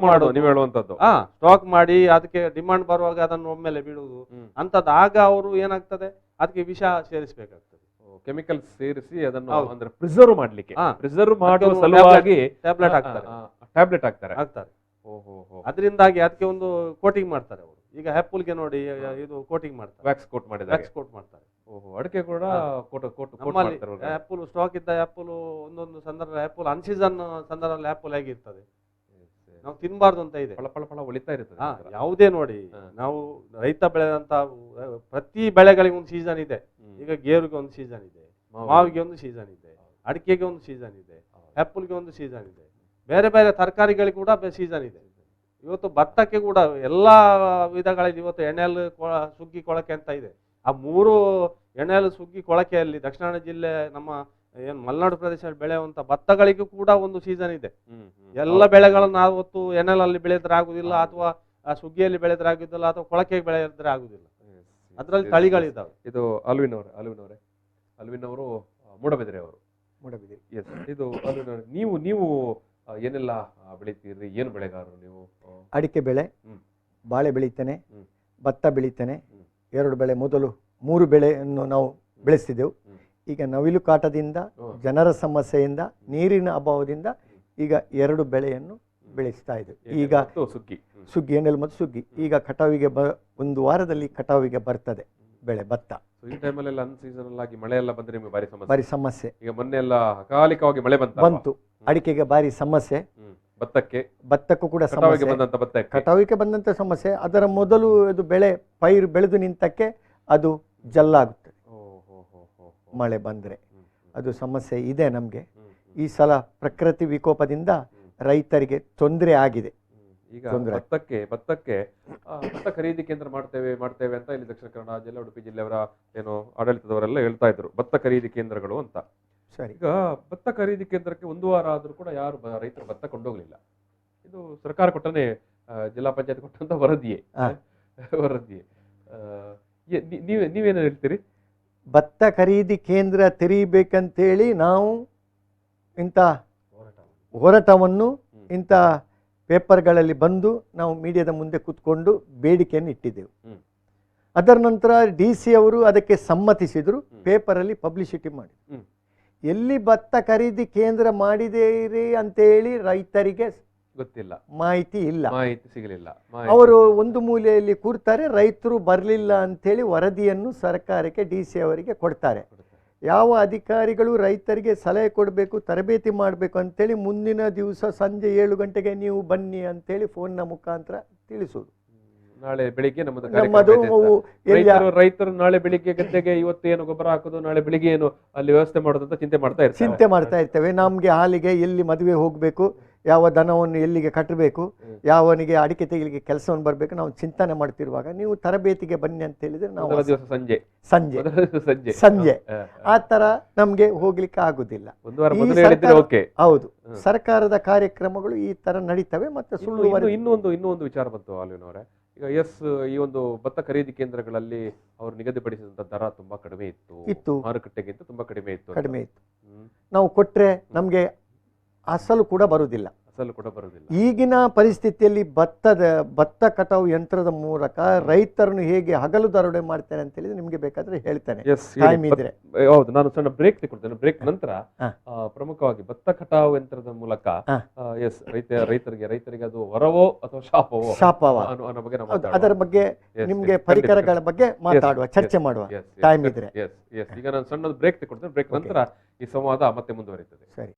ಮಾಡೋದು ನೀವು ಹೇಳುವಂತದ್ದು. ಸ್ಟಾಕ್ ಮಾಡಿ ಅದಕ್ಕೆ ಡಿಮಾಂಡ್ ಬರುವಾಗ ಅದನ್ನು ಒಮ್ಮೆಲೆ ಬಿಡುವುದು ಅಂತದ್ದು. ಆಗ ಅವರು ಏನಾಗ್ತದೆ, ಅದಕ್ಕೆ ವಿಷ ಸೇರಿಸಬೇಕಾಗ್ತದೆ, ಕೆಮಿಕಲ್ ಸೇರಿಸಿ ಅದನ್ನು ಅಂದ್ರೆ ಪ್ರಿಸರ್ವ್ ಮಾಡ್ಲಿಕ್ಕೆ, ಪ್ರಿಸರ್ವ್ ಮಾಡುವ ಸಲುವಾಗಿ ಟ್ಯಾಬ್ಲೆಟ್ ಹಾಕ್ತಾರೆ. ಅದರಿಂದಾಗಿ ಅದಕ್ಕೆ ಒಂದು ಕೋಟಿಂಗ್ ಮಾಡ್ತಾರೆ ಅವರು. ಈಗ ಆಪಲ್ಗೆ ನೋಡಿ, ಇದು ಕೋಟಿಂಗ್ ಮಾಡ್ತಾರೆ, ವ್ಯಾಕ್ಸ್ ಕೋಟ್ ಮಾಡ್ತಾರೆ. ಅಡಿಕೆ ಕೂಡ ನಮ್ಮಲ್ಲಿ ಆಪಲ್ ಸ್ಟಾಕ್ ಇದ್ದ ಆಪಲ್ ಒಂದೊಂದು ಸಂದರ್ಭ ಆಪಲ್ ಅನ್ಸೀಸನ್ ಸಂದರ್ಭದಲ್ಲಿ ಆಪಲ್ ಹೇಗಿರ್ತದೆ, ನಾವು ತಿನ್ಬಾರ್ದು ಅಂತ ಇದೆ. ಫಳ ಹೊಳಿತಾ ಇರ್ತದೆ. ಯಾವುದೇ ನೋಡಿ, ನಾವು ರೈತ ಬೆಳೆದಂತ ಪ್ರತಿ ಬೆಳೆಗಳಿಗೆ ಒಂದು ಸೀಸನ್ ಇದೆ. ಈಗ ಗೇರುಗೆ ಒಂದು ಸೀಸನ್ ಇದೆ, ಮಾವಿಗೆ ಒಂದು ಸೀಸನ್ ಇದೆ, ಅಡಿಕೆಗೆ ಒಂದು ಸೀಸನ್ ಇದೆ, ಆಪಲ್ಗೆ ಒಂದು ಸೀಸನ್ ಇದೆ, ಬೇರೆ ಬೇರೆ ತರಕಾರಿಗಳಿಗೆ ಕೂಡ ಸೀಸನ್ ಇದೆ. ಇವತ್ತು ಭತ್ತಕ್ಕೆ ಕೂಡ ಎಲ್ಲಾ ವಿಧಗಳಲ್ಲಿ ಇವತ್ತು ಎಣ್ಣೆಲ್ ಸುಗ್ಗಿ ಕೊಳಕೆ ಅಂತ ಇದೆ. ಆ 3 ಎಣ್ಣೆಲ್ ಸುಗ್ಗಿ ಕೊಳಕೆಯಲ್ಲಿ ದಕ್ಷಿಣ ಜಿಲ್ಲೆ ನಮ್ಮ ಏನು ಮಲೆನಾಡು ಪ್ರದೇಶದಲ್ಲಿ ಬೆಳೆಯುವಂತ ಭತ್ತಗಳಿಗೂ ಕೂಡ ಒಂದು ಸೀಸನ್ ಇದೆ. ಎಲ್ಲ ಬೆಳೆಗಳನ್ನು ಆವತ್ತು ಎನಲಲ್ಲಿ ಬೆಳೆದ್ರೆ ಆಗುದಿಲ್ಲ, ಅಥವಾ ಸುಗ್ಗಿಯಲ್ಲಿ ಬೆಳೆದ್ರೆ ಆಗುದಿಲ್ಲ, ಅಥವಾ ಕೊಳಕೆಗೆ ಬೆಳೆದ್ರೆ ಆಗುದಿಲ್ಲ. ಅದರಲ್ಲಿ ತಳಿಗಳಿದ್ದಾವೆ. ಇದು ಅಲ್ವಿನ್ ಅವರು ಮೂಡಬಿದಿರೆ ಅವರು. ಎಸ್, ಇದು ಅಲ್ವಿನ್ ಅವರೇ, ನೀವು ಏನೆಲ್ಲ ಬೆಳಿತೀರಿ? ಏನು ಬೆಳೆಗಾರರು ನೀವು? ಅಡಿಕೆ ಬೆಳೆ, ಬಾಳೆ ಬೆಳಿತೇನೆ, ಭತ್ತ ಬೆಳಿತೇನೆ. 2 ಬೆಳೆ, ಮೊದಲು 3 ಬೆಳೆಯನ್ನು ನಾವು ಬೆಳೆಸ್ತಿದ್ದೆವು. ಈಗ ನವಿಲು ಕಾಟದಿಂದ, ಜನರ ಸಮಸ್ಯೆಯಿಂದ, ನೀರಿನ ಅಭಾವದಿಂದ ಈಗ 2 ಬೆಳೆಯನ್ನು ಬೆಳೆಸ್ತಾ ಇದ್ದೇವೆ. ಈಗ ಸುಗ್ಗಿ, ಎಣ್ಣೆಲು ಮತ್ತು ಸುಗ್ಗಿ. ಈಗ ಕಟಾವಿಗೆ 1 ವಾರದಲ್ಲಿ ಕಟಾವಿಗೆ ಬರ್ತದೆ ಬೆಳೆ ಭತ್ತ. ಈ ಟೈಮಲ್ಲೆಲ್ಲ ಅನ್ಸೀಸನಲ್ ಆಗಿ ಮಳೆ ಎಲ್ಲ ಬಂದ್ರೆ ನಿಮಗೆ ಭಾರಿ ಸಮಸ್ಯೆ. ಈಗ ಮೊನ್ನೆ ಎಲ್ಲ ಅಕಾಲಿಕವಾಗಿ ಮಳೆ ಬಂತು, ಅಡಿಕೆಗೆ ಭಾರಿ ಸಮಸ್ಯೆ, ಭತ್ತಕ್ಕೂ ಕೂಡ ಸಮಸ್ಯೆ, ಕಟಾವಿಗೆ ಬಂದಂತ ಸಮಸ್ಯೆ. ಅದರ ಮೊದಲು ಅದು ಬೆಳೆ ಪೈರು ಬೆಳೆದು ನಿಂತಕ್ಕೆ ಅದು ಜಲ್ಲಾಗುತ್ತೆ ಮಳೆ ಬಂದ್ರೆ. ಅದು ಸಮಸ್ಯೆ ಇದೆ ನಮಗೆ. ಈ ಸಲ ಪ್ರಕೃತಿ ವಿಕೋಪದಿಂದ ರೈತರಿಗೆ ತೊಂದರೆ ಆಗಿದೆ. ಈಗ ಭತ್ತಕ್ಕೆ ಭತ್ತ ಖರೀದಿ ಕೇಂದ್ರ ಮಾಡ್ತೇವೆ ಅಂತ ಇಲ್ಲಿ ದಕ್ಷಿಣ ಕನ್ನಡ ಜಿಲ್ಲೆ, ಉಡುಪಿ ಜಿಲ್ಲೆಯವರ ಏನೋ ಆಡಳಿತದವರೆಲ್ಲ ಹೇಳ್ತಾ ಇದ್ರು, ಭತ್ತ ಖರೀದಿ ಕೇಂದ್ರಗಳು ಅಂತ. ಸರಿ, ಈಗ ಭತ್ತ ಖರೀದಿ ಕೇಂದ್ರಕ್ಕೆ 1 ವಾರ ಆದ್ರೂ ಕೂಡ ಯಾರು ರೈತರು ಭತ್ತ ಕೊಂಡೋಗ್ಲಿಲ್ಲ. ಇದು ಸರ್ಕಾರ ಕೊಟ್ಟನೆ, ಜಿಲ್ಲಾ ಪಂಚಾಯತ್ ಕೊಟ್ಟಂತ ವರದಿಯೇ. ನೀವೇನು ಹೇಳ್ತೀರಿ? ಭತ್ತ ಖರೀದಿ ಕೇಂದ್ರ ತೆರೀಬೇಕಂತೇಳಿ ನಾವು ಇಂಥ ಹೋರಾಟವನ್ನು ಇಂಥ ಪೇಪರ್ಗಳಲ್ಲಿ ಬಂದು ನಾವು ಮೀಡಿಯಾದ ಮುಂದೆ ಕೂತ್ಕೊಂಡು ಬೇಡಿಕೆಯನ್ನು ಇಟ್ಟಿದ್ದೆವು. ಅದರ ನಂತರ DC ಅವರು ಅದಕ್ಕೆ ಸಮ್ಮತಿಸಿದ್ರು, ಪೇಪರಲ್ಲಿ ಪಬ್ಲಿಸಿಟಿ ಮಾಡಿ. ಎಲ್ಲಿ ಭತ್ತ ಖರೀದಿ ಕೇಂದ್ರ ಮಾಡಿದೇರಿ ಅಂತೇಳಿ ರೈತರಿಗೆ ಗೊತ್ತಿಲ್ಲ, ಮಾಹಿತಿ ಇಲ್ಲ, ಮಾಹಿತಿ ಸಿಗಲಿಲ್ಲ. ಅವರು ಒಂದು ಮೂಲೆಯಲ್ಲಿ ಕೂರ್ತಾರೆ, ರೈತರು ಬರಲಿಲ್ಲ ಅಂತೇಳಿ ವರದಿಯನ್ನು ಸರ್ಕಾರಕ್ಕೆ DC ಅವರಿಗೆ ಕೊಡ್ತಾರೆ. ಯಾವ ಅಧಿಕಾರಿಗಳು ರೈತರಿಗೆ ಸಲಹೆ ಕೊಡಬೇಕು, ತರಬೇತಿ ಮಾಡಬೇಕು ಅಂತೇಳಿ ಮುಂದಿನ ದಿವಸ ಸಂಜೆ 7 ಗಂಟೆಗೆ ನೀವು ಬನ್ನಿ ಅಂತೇಳಿ ಫೋನ್ನ ಮುಖಾಂತರ ತಿಳಿಸುವುದು. ನಾಳೆ ಬೆಳಿಗ್ಗೆ ರೈತರು ನಾಳೆ ಬೆಳಿಗ್ಗೆ ಗದ್ದೆಗೆ ಇವತ್ತು ಏನು ಗೊಬ್ಬರ ಹಾಕೋದು, ನಾಳೆ ಬೆಳಿಗ್ಗೆ ಏನು ಅಲ್ಲಿ ವ್ಯವಸ್ಥೆ ಮಾಡೋದು ಅಂತ ಚಿಂತೆ ಮಾಡ್ತಾ ಇರ್ತೇವೆ. ನಮ್ಗೆ ಹಾಲಿಗೆ ಎಲ್ಲಿ ಮದುವೆ ಹೋಗ್ಬೇಕು, ಯಾವ ದನವನ್ನು ಎಲ್ಲಿಗೆ ಕಟ್ಟಬೇಕು, ಯಾವನಿಗೆ ಅಡಿಕೆ ತೆಗಿಲಿಕ್ಕೆ ಕೆಲಸವನ್ನು ಬರಬೇಕು, ನಾವು ಚಿಂತನೆ ಮಾಡ್ತಿರುವಾಗ ನೀವು ತರಬೇತಿಗೆ ಬನ್ನಿ ಅಂತ ಹೇಳಿದ್ರೆ ನಾವು ಸಂಜೆ ಆ ತರ ನಮ್ಗೆ ಹೋಗ್ಲಿಕ್ಕೆ ಆಗುದಿಲ್ಲ. ಹೌದು, ಸರ್ಕಾರದ ಕಾರ್ಯಕ್ರಮಗಳು ಈ ತರ ನಡೀತವೆ. ಮತ್ತೆ ಸುಳ್ಳು ಇನ್ನೊಂದು ವಿಚಾರ ಬಂತು ಅಲ್ವಿನ್ ಅವರೇ. ಈಗ ಈ ಒಂದು ಭತ್ತ ಖರೀದಿ ಕೇಂದ್ರಗಳಲ್ಲಿ ಅವರು ನಿಗದಿಪಡಿಸಿದಂತ ದರ ತುಂಬಾ ಕಡಿಮೆ ಇತ್ತು, ಮಾರುಕಟ್ಟೆಗಿಂತ ತುಂಬಾ ಕಡಿಮೆ ಇತ್ತು. ನಾವು ಕೊಟ್ರೆ ನಮ್ಗೆ ಅಸಲು ಕೂಡ ಬರುವುದಿಲ್ಲ. ಈಗಿನ ಪರಿಸ್ಥಿತಿಯಲ್ಲಿ ಭತ್ತ ಕಟಾವು ಯಂತ್ರದ ಮೂಲಕ ರೈತರನ್ನು ಹೇಗೆ ಹಗಲು ದರೋಡೆ ಮಾಡ್ತೇನೆ ಅಂತ ಹೇಳಿದ್ರೆ ನಿಮ್ಗೆ ಬೇಕಾದ್ರೆ ಹೇಳ್ತೇನೆ. ಹೌದು, ನಾನು ಸಣ್ಣ ಬ್ರೇಕ್ ತಗೊಳ್ತೇನೆ. ಬ್ರೇಕ್ ನಂತರ ಪ್ರಮುಖವಾಗಿ ಭತ್ತ ಕಟಾವು ಯಂತ್ರದ ಮೂಲಕ ರೈತರಿಗೆ ಅದು ವರವೋ ಅಥವಾ ಶಾಪವೋ ಅನ್ನೋ ಬಗ್ಗೆ ಅದರ ಬಗ್ಗೆ ನಿಮ್ಗೆ ಪರಿಕರಗಳ ಬಗ್ಗೆ ಮಾತಾಡುವ, ಚರ್ಚೆ ಮಾಡುವ ಟೈಮ್ ಇದ್ರೆ. ಈಗ ನಾನು ಸಣ್ಣ ಬ್ರೇಕ್ ತಗೊಳ್ತೇನೆ. ಬ್ರೇಕ್ ನಂತರ ಈ ಸಂವಾದ ಮತ್ತೆ ಮುಂದುವರಿಯುತ್ತದೆ. ಸರಿ.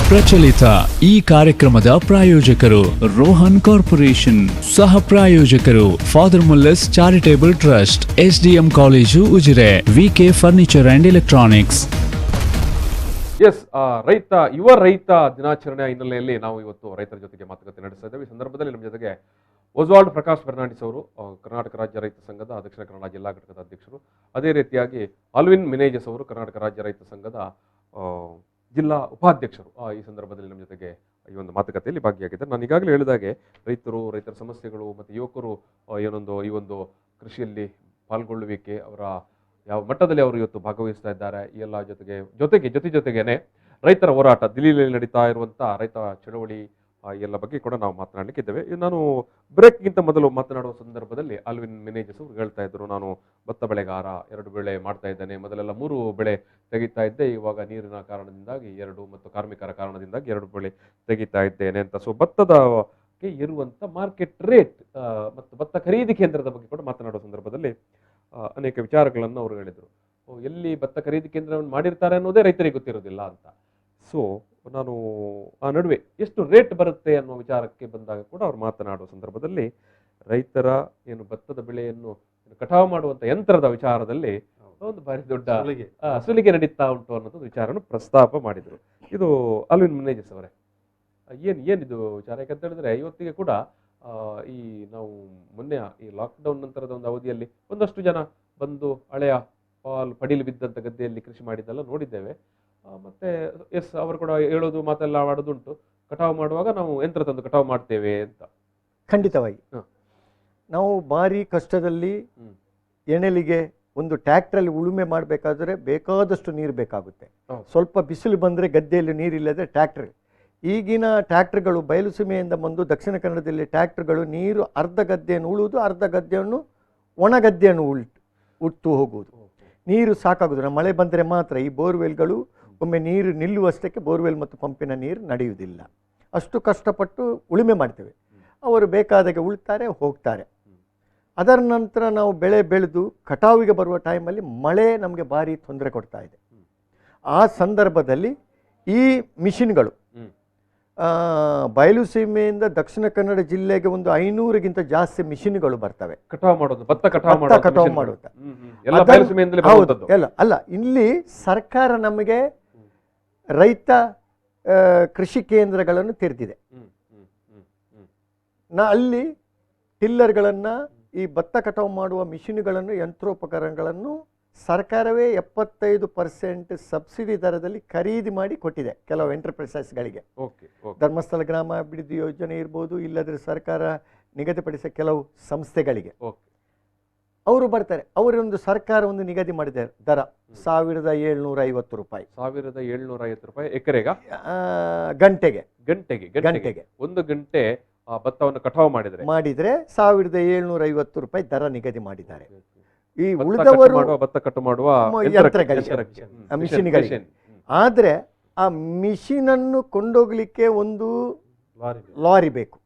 ಪ್ರಚಲಿತ ಈ ಕಾರ್ಯಕ್ರಮದ ಪ್ರಾಯೋಜಕರು ರೋಹನ್ ಕಾರ್ಪೊರೇಷನ್, ಸಹ ಪ್ರಾಯೋಜಕರು father Muller's charitable trust, SDM college Ujire, VK furniture and electronics. ಯುವ ರೈತ ದಿನಾಚರಣೆಯ ಹಿನ್ನೆಲೆಯಲ್ಲಿ ನಾವು ಇವತ್ತು ರೈತರ ಜೊತೆಗೆ ಮಾತುಕತೆ ನಡೆಸ್ತಾ ಇದ್ದೇವೆ. ಈ ಸಂದರ್ಭದಲ್ಲಿ ನಮ್ಮ ಜೊತೆಗೆ ಒಸ್ವಾಲ್ಡ್ ಪ್ರಕಾಶ್ ಫರ್ನಾಂಡಿಸ್ ಅವರು, ಕರ್ನಾಟಕ ರಾಜ್ಯ ರೈತ ಸಂಘದ ದಕ್ಷಿಣ ಕನ್ನಡ ಜಿಲ್ಲಾ ಘಟಕದ ಅಧ್ಯಕ್ಷರು. ಅದೇ ರೀತಿಯಾಗಿ ಅಲ್ವಿನ್ ಮಿನೇಜಸ್ ಅವರು, ಕರ್ನಾಟಕ ರಾಜ್ಯ ರೈತ ಸಂಘದ ಜಿಲ್ಲಾ ಉಪಾಧ್ಯಕ್ಷರು. ಈ ಸಂದರ್ಭದಲ್ಲಿ ನಮ್ಮ ಜೊತೆಗೆ ಈ ಒಂದು ಮಾತುಕತೆಯಲ್ಲಿ ಭಾಗಿಯಾಗಿದ್ದಾರೆ. ನಾನು ಈಗಾಗಲೇ ಹೇಳಿದಾಗೆ ರೈತರ ಸಮಸ್ಯೆಗಳು ಮತ್ತು ಯುವಕರು ಈ ಒಂದು ಕೃಷಿಯಲ್ಲಿ ಪಾಲ್ಗೊಳ್ಳುವಿಕೆ, ಅವರ ಯಾವ ಮಟ್ಟದಲ್ಲಿ ಅವರು ಇವತ್ತು ಭಾಗವಹಿಸ್ತಾ ಇದ್ದಾರೆ, ಈ ಎಲ್ಲ ಜೊತೆಗೇನೆ ರೈತರ ಹೋರಾಟ, ದಿಲ್ಲಿಯಲ್ಲಿ ನಡೀತಾ ಇರುವಂಥ ರೈತ ಚಳವಳಿ, ಎಲ್ಲ ಬಗ್ಗೆ ಕೂಡ ನಾವು ಮಾತನಾಡಲಿಕ್ಕಿದ್ದೇವೆ. ನಾನು ಬ್ರೇಕ್ಗಿಂತ ಮೊದಲು ಮಾತನಾಡುವ ಸಂದರ್ಭದಲ್ಲಿ ಅಲ್ವಿನ್ ಮಿನೇಜಸ್ ಅವರು ಹೇಳ್ತಾ ಇದ್ರು, ನಾನು ಭತ್ತ ಬೆಳೆಗಾರ, 2 ಬೆಳೆ ಮಾಡ್ತಾ ಇದ್ದೇನೆ. ಮೊದಲೆಲ್ಲ 3 ಬೆಳೆ ತೆಗಿತಾ ಇದ್ದೆ, ಇವಾಗ ನೀರಿನ ಕಾರಣದಿಂದಾಗಿ 2 ಮತ್ತು ಕಾರ್ಮಿಕರ ಕಾರಣದಿಂದಾಗಿ 2 ಬೆಳೆ ತೆಗಿತಾ ಇದ್ದೇನೆ ಅಂತ. ಸೊ ಭತ್ತದಕ್ಕೆ ಇರುವಂತ ಮಾರ್ಕೆಟ್ ರೇಟ್ ಮತ್ತು ಭತ್ತ ಖರೀದಿ ಕೇಂದ್ರದ ಬಗ್ಗೆ ಕೂಡ ಮಾತನಾಡುವ ಸಂದರ್ಭದಲ್ಲಿ ಅನೇಕ ವಿಚಾರಗಳನ್ನು ಅವರು ಹೇಳಿದರು. ಎಲ್ಲಿ ಭತ್ತ ಖರೀದಿ ಕೇಂದ್ರವನ್ನು ಮಾಡಿರ್ತಾರೆ ಅನ್ನೋದೇ ರೈತರಿಗೆ ಗೊತ್ತಿರೋದಿಲ್ಲ ಅಂತ. ಸೊ ನಾನು ಆ ನಡುವೆ ಎಷ್ಟು ರೇಟ್ ಬರುತ್ತೆ ಅನ್ನೋ ವಿಚಾರಕ್ಕೆ ಬಂದಾಗ ಕೂಡ ಅವ್ರು ಮಾತನಾಡುವ ಸಂದರ್ಭದಲ್ಲಿ ರೈತರ ಏನು ಭತ್ತದ ಬೆಳೆಯನ್ನು ಕಟಾವು ಮಾಡುವಂತ ಯಂತ್ರದ ವಿಚಾರದಲ್ಲಿ ಒಂದು ಬಾರಿ ದೊಡ್ಡ ಸುಲಿಗೆ ನಡೀತಾ ಉಂಟು ಅನ್ನೋದು ವಿಚಾರವನ್ನು ಪ್ರಸ್ತಾಪ ಮಾಡಿದರು. ಇದು ಅಲ್ವಿನ್ ಮಿನೇಜಸ್ ಅವರೇ, ಏನಿದು ವಿಚಾರ? ಯಾಕಂತ ಹೇಳಿದ್ರೆ ಇವತ್ತಿಗೆ ಕೂಡ ನಾವು ಮೊನ್ನೆ ಈ ಲಾಕ್ಡೌನ್ ನಂತರದ ಒಂದು ಅವಧಿಯಲ್ಲಿ ಒಂದಷ್ಟು ಜನ ಬಂದು ಹಳೆಯ ಪಡೀಲು ಬಿದ್ದಂಥ ಗದ್ದೆಯಲ್ಲಿ ಕೃಷಿ ಮಾಡಿದ್ದೆಲ್ಲ ನೋಡಿದ್ದೇವೆ. ಮತ್ತೆ ಎಸ್, ಅವರು ಕೂಡ ಹೇಳೋದು ಮಾತೆಲ್ಲ ಆಡೋದುಂಟು, ಕಟಾವು ಮಾಡುವಾಗ ನಾವು ಯಂತ್ರ ತಂದು ಕಟಾವು ಮಾಡ್ತೇವೆ ಅಂತ. ಖಂಡಿತವಾಗಿ ನಾವು ಭಾರಿ ಕಷ್ಟದಲ್ಲಿ ಎಣೆಲಿಗೆ ಒಂದು ಟ್ರ್ಯಾಕ್ಟ್ರಲ್ಲಿ ಉಳುಮೆ ಮಾಡಬೇಕಾದ್ರೆ ಬೇಕಾದಷ್ಟು ನೀರು ಬೇಕಾಗುತ್ತೆ. ಸ್ವಲ್ಪ ಬಿಸಿಲು ಬಂದರೆ ಗದ್ದೆಯಲ್ಲಿ ನೀರಿಲ್ಲದೆ ಟ್ರ್ಯಾಕ್ಟರ್, ಈಗಿನ ಟ್ರ್ಯಾಕ್ಟರ್ಗಳು ಬಯಲುಸೀಮೆಯಿಂದ ಬಂದು ದಕ್ಷಿಣ ಕನ್ನಡದಲ್ಲಿ ಟ್ರ್ಯಾಕ್ಟರ್ಗಳು ನೀರು ಅರ್ಧ ಗದ್ದೆಯನ್ನು ಉಳುವುದು, ಅರ್ಧ ಗದ್ದೆಯನ್ನು ಒಣ ಗದ್ದೆಯನ್ನು ಉಟ್ಟು ಹೋಗುವುದು. ನೀರು ಸಾಕಾಗುವುದು. ಮಳೆ ಬಂದರೆ ಮಾತ್ರ ಈ ಬೋರ್ವೆಲ್ಗಳು ಒಮ್ಮೆ ನೀರು ನಿಲ್ಲುವಷ್ಟಕ್ಕೆ ಬೋರ್ವೆಲ್ ಮತ್ತು ಪಂಪಿನ ನೀರು ನಡೆಯುವುದಿಲ್ಲ. ಅಷ್ಟು ಕಷ್ಟಪಟ್ಟು ಉಳುಮೆ ಮಾಡ್ತೇವೆ. ಅವರು ಬೇಕಾದಾಗೆ ಉಳ್ತಾರೆ, ಹೋಗ್ತಾರೆ. ಅದರ ನಂತರ ನಾವು ಬೆಳೆ ಬೆಳೆದು ಕಟಾವಿಗೆ ಬರುವ ಟೈಮಲ್ಲಿ ಮಳೆ ನಮಗೆ ಭಾರಿ ತೊಂದರೆ ಕೊಡ್ತಾ ಇದೆ. ಆ ಸಂದರ್ಭದಲ್ಲಿ ಈ ಮಿಷಿನ್ಗಳು ಬಯಲುಸೀಮೆಯಿಂದ ದಕ್ಷಿಣ ಕನ್ನಡ ಜಿಲ್ಲೆಗೆ ಒಂದು 500ಗಿಂತ ಜಾಸ್ತಿ ಮಿಷಿನ್ಗಳು ಬರ್ತವೆ. ಕಟಾವು ಮಾಡೋದು, ಭತ್ತ ಕಟಾವು ಮಾಡೋದು. ಅಲ್ಲ, ಇಲ್ಲಿ ಸರ್ಕಾರ ನಮಗೆ ರೈತ ಕೃಷಿ ಕೇಂದ್ರಗಳನ್ನು ತೆರೆದಿದೆ. ಅಲ್ಲಿ ಟಿಲ್ಲರ್ಗಳನ್ನು, ಈ ಭತ್ತ ಕಟಾವು ಮಾಡುವ ಮಿಷಿನ್ಗಳನ್ನು, ಯಂತ್ರೋಪಕರಣಗಳನ್ನು ಸರ್ಕಾರವೇ 75% ಸಬ್ಸಿಡಿ ದರದಲ್ಲಿ ಖರೀದಿ ಮಾಡಿ ಕೊಟ್ಟಿದೆ ಕೆಲವು ಎಂಟರ್ಪ್ರೈಸಸ್ಗಳಿಗೆ. ಧರ್ಮಸ್ಥಳ ಗ್ರಾಮಾಭಿವೃದ್ಧಿ ಯೋಜನೆ ಇರ್ಬೋದು, ಇಲ್ಲದ್ರೆ ಸರ್ಕಾರ ನಿಗದಿಪಡಿಸಿದ ಕೆಲವು ಸಂಸ್ಥೆಗಳಿಗೆ ಅವರು ಬರ್ತಾರೆ. ಅವರೊಂದು ಸರ್ಕಾರ ಒಂದು ನಿಗದಿ ಮಾಡಿದ್ದಾರೆ ದರ 1750 ರೂಪಾಯಿ. 1750 ರೂಪಾಯಿ ಎಕರೆಗ? ಗಂಟೆಗೆ. ಒಂದು ಗಂಟೆ ಭತ್ತವನ್ನು ಕಟಾವು ಮಾಡಿದ್ರೆ 1750 ರೂಪಾಯಿ ದರ ನಿಗದಿ ಮಾಡಿದ್ದಾರೆ. ಈ ಉಳಿದವರು ಭತ್ತ ಕಟ್ಟು ಮಾಡುವ ಮಿಷಿನ್ಗಳಿಗೆ. ಆದರೆ ಆ ಮಿಷಿನನ್ನು ಕೊಂಡೋಗ್ಲಿಕ್ಕೆ ಒಂದು ಲಾರಿ ಬೇಕು.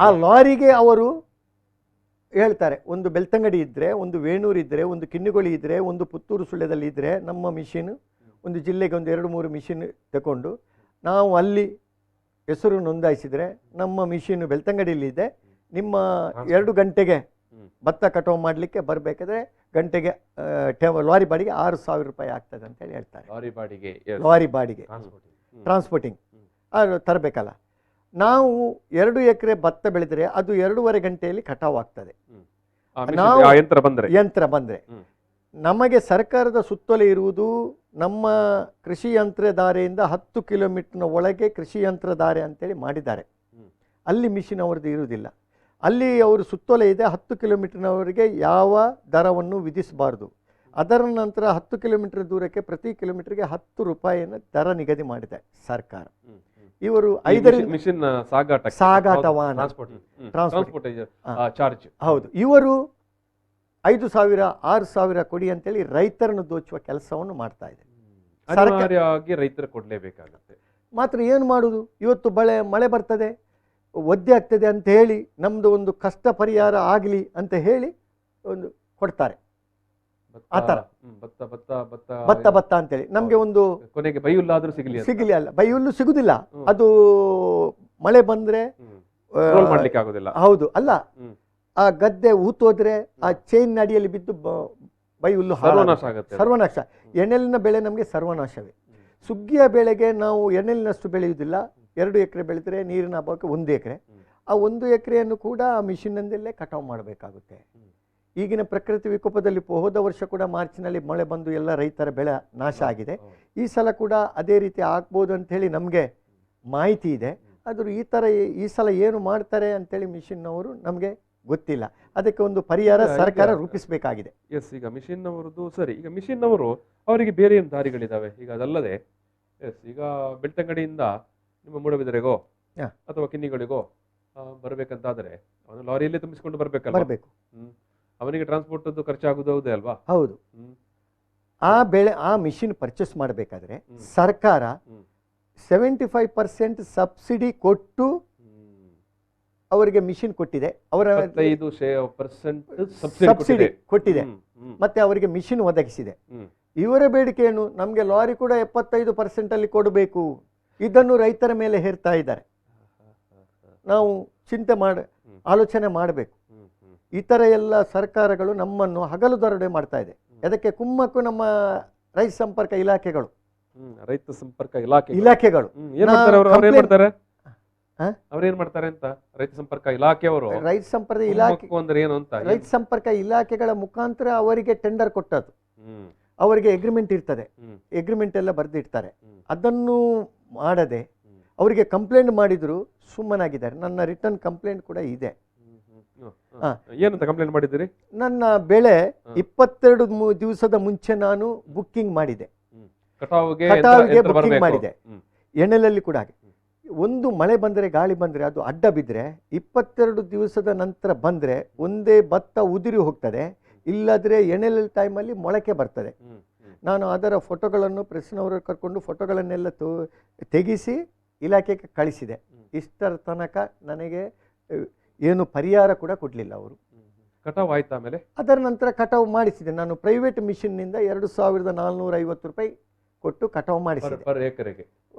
ಆ ಲಾರಿಗೆ ಅವರು ಹೇಳ್ತಾರೆ, ಒಂದು ಬೆಳ್ತಂಗಡಿ ಇದ್ದರೆ, ಒಂದು ವೇಣೂರು ಇದ್ದರೆ, ಒಂದು ಕಿನ್ನಿಗೋಳಿ ಇದ್ದರೆ, ಒಂದು ಪುತ್ತೂರು ಸುಳ್ಯದಲ್ಲಿ ಇದ್ದರೆ ನಮ್ಮ ಮಿಷಿನ್, ಒಂದು ಜಿಲ್ಲೆಗೆ ಒಂದು 2-3 ಮಿಷಿನ್ ತಗೊಂಡು ನಾವು ಅಲ್ಲಿ ಹೆಸರು ನೋಂದಾಯಿಸಿದರೆ ನಮ್ಮ ಮಿಷಿನ್ ಬೆಳ್ತಂಗಡಿಯಲ್ಲಿದೆ, ನಿಮ್ಮ 2 ಗಂಟೆಗೆ ಭತ್ತ ಕಟಾವು ಮಾಡಲಿಕ್ಕೆ ಬರಬೇಕಾದ್ರೆ ಗಂಟೆಗೆ ಲಾರಿ ಬಾಡಿಗೆ 6000 ರೂಪಾಯಿ ಆಗ್ತದೆ ಅಂತೇಳಿ ಹೇಳ್ತಾರೆ. ಲಾರಿ ಬಾಡಿಗೆ ಟ್ರಾನ್ಸ್ಪೋರ್ಟಿಂಗ್ ಅದು ತರಬೇಕಲ್ಲ. ನಾವು 2 ಎಕರೆ ಭತ್ತ ಬೆಳೆದರೆ ಅದು 2.5 ಗಂಟೆಯಲ್ಲಿ ಕಟಾವು ಆಗ್ತದೆ. ನಾವು ಯಂತ್ರ ಬಂದರೆ ನಮಗೆ ಸರ್ಕಾರದ ಸುತ್ತೋಲೆ ಇರುವುದು, ನಮ್ಮ ಕೃಷಿ ಯಂತ್ರಧಾರೆಯಿಂದ 10 ಕಿಲೋಮೀಟರ್ನ ಒಳಗೆ ಕೃಷಿ ಯಂತ್ರಧಾರೆ ಅಂತೇಳಿ ಮಾಡಿದ್ದಾರೆ. ಅಲ್ಲಿ ಮಿಷಿನ್ ಅವ್ರದ್ದು ಇರುವುದಿಲ್ಲ. ಅಲ್ಲಿ ಅವರು ಸುತ್ತೋಲೆ ಇದೆ, 10 ಕಿಲೋಮೀಟರ್ನವರೆಗೆ ಯಾವ ದರವನ್ನು ವಿಧಿಸಬಾರ್ದು. ಅದರ ನಂತರ 10 ಕಿಲೋಮೀಟರ್ ದೂರಕ್ಕೆ ಪ್ರತಿ ಕಿಲೋಮೀಟರ್ಗೆ 10 ರೂಪಾಯಿಯನ್ನು ದರ ನಿಗದಿ ಮಾಡಿದೆ ಸರ್ಕಾರ. ಇವರು 5 ಸಾಗಾಟ ವಾಹನ ಟ್ರಾನ್ಸ್ಪೋರ್ಟ್ ಚಾರ್ಜ್, ಹೌದು, ಇವರು 5,000 6,000 ಕೊಡಿ ಅಂತೇಳಿ ರೈತರನ್ನು ದೋಚುವ ಕೆಲಸವನ್ನು ಮಾಡ್ತಾ ಇದೆ. ರೈತರು ಕೊಡ್ಲೇಬೇಕಾಗುತ್ತೆ. ಮಾತ್ರ ಏನು ಮಾಡುದು, ಇವತ್ತು ಮಳೆ ಬರ್ತದೆ, ಒದ್ದೆ ಆಗ್ತದೆ ಅಂತ ಹೇಳಿ ನಮ್ದು ಒಂದು ಕಷ್ಟ ಪರಿಹಾರ ಆಗಲಿ ಅಂತ ಹೇಳಿ ಒಂದು ಕೊಡ್ತಾರೆ. ಆ ಥರ ಭತ್ತ ಅಂತೇಳಿ ನಮಗೆ ಒಂದು ಕೊನೆಗೆ ಬೈಹುಲ್ಲಾದ್ರೂ ಸಿಗಲಿ ಅಲ್ಲ, ಬೈಹುಲ್ಲು ಸಿಗುದಿಲ್ಲ. ಅದು ಮಳೆ ಬಂದ್ರೆ ಹೌದು ಅಲ್ಲ, ಆ ಗದ್ದೆ ಊತೋದ್ರೆ ಆ ಚೈನ್ ಅಡಿಯಲ್ಲಿ ಬಿದ್ದು ಬೈಹುಲ್ಲು ಸರ್ವನಾಶ. ಎಣ್ಣೆಲಿನ ಬೆಳೆ ನಮಗೆ ಸರ್ವನಾಶವೇ. ಸುಗ್ಗಿಯ ಬೆಳೆಗೆ ನಾವು ಎಣ್ಣೆಲಿನಷ್ಟು ಬೆಳೆಯುವುದಿಲ್ಲ. 2 ಎಕರೆ ಬೆಳೆದರೆ ನೀರಿನ ಅಭಾವಕ್ಕೆ 1 ಎಕರೆ, ಆ 1 ಎಕರೆಯನ್ನು ಕೂಡ ಆ ಮಿಷಿನ್ನಲ್ಲೇ ಕಟಾವು ಮಾಡಬೇಕಾಗುತ್ತೆ. ಈಗಿನ ಪ್ರಕೃತಿ ವಿಕೋಪದಲ್ಲಿ ಹೋದ ವರ್ಷ ಕೂಡ ಮಾರ್ಚ್ನಲ್ಲಿ ಮಳೆ ಬಂದು ಎಲ್ಲ ರೈತರ ಬೆಳೆ ನಾಶ ಆಗಿದೆ. ಈ ಸಲ ಕೂಡ ಅದೇ ರೀತಿ ಆಗ್ಬೋದು ಅಂಥೇಳಿ ನಮಗೆ ಮಾಹಿತಿ ಇದೆ. ಆದರೂ ಈ ಸಲ ಏನು ಮಾಡ್ತಾರೆ ಅಂತೇಳಿ ಮಿಷಿನ್ನವರು ನಮಗೆ ಗೊತ್ತಿಲ್ಲ. ಅದಕ್ಕೆ ಒಂದು ಪರಿಹಾರ ಸರ್ಕಾರ ರೂಪಿಸಬೇಕಾಗಿದೆ. ಎಸ್, ಈಗ ಮಿಷಿನ್ನವರದ್ದು ಸರಿ. ಈಗ ಮಿಷಿನ್ನವರು ಅವರಿಗೆ ಬೇರೆ ಏನು ದಾರಿಗಳಿದ್ದಾವೆ ಈಗ ಅದಲ್ಲದೆ? ಎಸ್, ಈಗ ಬೆಳ್ತಂಗಡಿಯಿಂದ ನಿಮ್ಮ ಮೂಡಬಿದರೆಗೋ ಅಥವಾ ಕಿನ್ನಿಗಳಿಗೋ ಬರಬೇಕಂತಾದ್ರೆ ಅವನು ಲಾರಿಯಲ್ಲಿ ತುಂಬಿಸಿಕೊಂಡು ಬರಬೇಕು. ಅವನಿಗೆ ಟ್ರಾನ್ಸ್ಪೋರ್ಟ್ ಖರ್ಚಾಗುವುದು ಹೌದೇ ಅಲ್ವಾ? ಹೌದು. ಆ ಮಿಷಿನ್ ಪರ್ಚೇಸ್ ಮಾಡಬೇಕಾದ್ರೆ ಸರ್ಕಾರ 75% ಸಬ್ಸಿಡಿ ಕೊಟ್ಟು ಅವರಿಗೆ ಮಿಷಿನ್ ಕೊಟ್ಟಿದೆ. ಅವರ 75% ಸಬ್ಸಿಡಿ ಕೊಟ್ಟಿದೆ, ಮತ್ತೆ ಅವರಿಗೆ ಮಿಷಿನ್ ಒದಗಿಸಿದೆ. ಇವರ ಬೇಡಿಕೆ ಏನು, ನಮಗೆ ಲಾರಿ ಕೂಡ 75% ಅಲ್ಲಿ ಕೊಡಬೇಕು. ಇದನ್ನು ರೈತರ ಮೇಲೆ ಹೇರ್ತಾ ಇದ್ದಾರೆ. ನಾವು ಆಲೋಚನೆ ಮಾಡಬೇಕು. ಈ ಥರ ಎಲ್ಲ ಸರ್ಕಾರಗಳು ನಮ್ಮನ್ನು ಹಗಲು ದರೋಡೆ ಮಾಡ್ತಾ ಇದೆ. ಅದಕ್ಕೆ ಕುಮ್ಮಕ್ಕು ನಮ್ಮ ರೈತ ಸಂಪರ್ಕ ಇಲಾಖೆಗಳು ಅವ್ರೇನ್ ಮಾಡ್ತಾರೆ ಅಂತ ರೈತ ಸಂಪರ್ಕ ಇಲಾಖೆಯವರು ರೈತ ಸಂಪರ್ಕ ಇಲಾಖೆಗಳ ಮುಖಾಂತರ ಅವರಿಗೆ ಟೆಂಡರ್ ಕೊಟ್ಟದ್ದು. ಹ್ಮ್. ಅವರಿಗೆ ಎಗ್ರಿಮೆಂಟ್ ಇರ್ತದೆ, ಹ್ಮ್. ಎಗ್ರಿಮೆಂಟ್ ಎಲ್ಲ ಬರೆದಿಡ್ತಾರೆ. ಹ್ಮ್. ಅದನ್ನು ಮಾಡದೆ ಹ್ಮ್. ಅವರಿಗೆ ಕಂಪ್ಲೇಂಟ್ ಮಾಡಿದ್ರು ಸುಮ್ಮನಾಗಿದ್ದಾರೆ. ನನ್ನ ರಿಟರ್ನ್ ಕಂಪ್ಲೇಂಟ್ ಕೂಡ ಇದೆ. ಹಾ. ಏನಂತ ಕಂಪ್ಲೇಂಟ್ ಮಾಡಿದ್ದೀರಿ? ನನ್ನ ಬೆಳೆ ಹಾ. 22 ದಿವಸದ ಮುಂಚೆ ನಾನು ಬುಕ್ಕಿಂಗ್ ಮಾಡಿದೆ, ಕಟಾವಿಗೆ ಕಟಾವಿಗೆ ಯಂತ್ರ ಬುಕ್ಕಿಂಗ್ ಬರ್ಬೇಕು. ಮಾಡಿದೆ. ಹ್ಮ್. ಎಣ್ಣೆಲಲ್ಲಿ ಕೂಡ ಹಾಗೆ. ಒಂದು ಮಳೆ ಬಂದರೆ ಗಾಳಿ ಬಂದರೆ ಅದು ಅಡ್ಡ ಬಿದ್ದರೆ 22 ದಿವಸದ ನಂತರ ಬಂದರೆ ಒಂದೇ ಭತ್ತ ಉದುರಿ ಹೋಗ್ತದೆ, ಇಲ್ಲದ್ರೆ ಎಣ್ಣೆಲ ಟೈಮಲ್ಲಿ ಮೊಳಕೆ ಬರ್ತದೆ. ಹ್ಮ್. ಹ್ಮ್. ನಾನು ಅದರ ಫೋಟೋಗಳನ್ನು ಪ್ರೆಸ್ನವರು ಕರ್ಕೊಂಡು ಫೋಟೋಗಳನ್ನೆಲ್ಲ ತೆಗಿಸಿ ಇಲಾಖೆಗೆ ಕಳಿಸಿದೆ. ಇಷ್ಟರ ತನಕ ನನಗೆ ಏನು ಪರಿಹಾರ ಕೂಡ ಕೊಡಲಿಲ್ಲ ಅವರು. ಕಟಾವ್ ಆಯ್ತು ಆಮೇಲೆ? ಅದರ ನಂತರ ಕಟಾವು ಮಾಡಿಸಿದೆ. ನಾನು ಪ್ರೈವೇಟ್ ಮಿಷನ್ನಿಂದ 2450 ರೂಪಾಯಿ ಕೊಟ್ಟು ಕಟಾವು ಮಾಡಿಸಿದೆ. ಪರ್ ಎಕರೆಗೆ?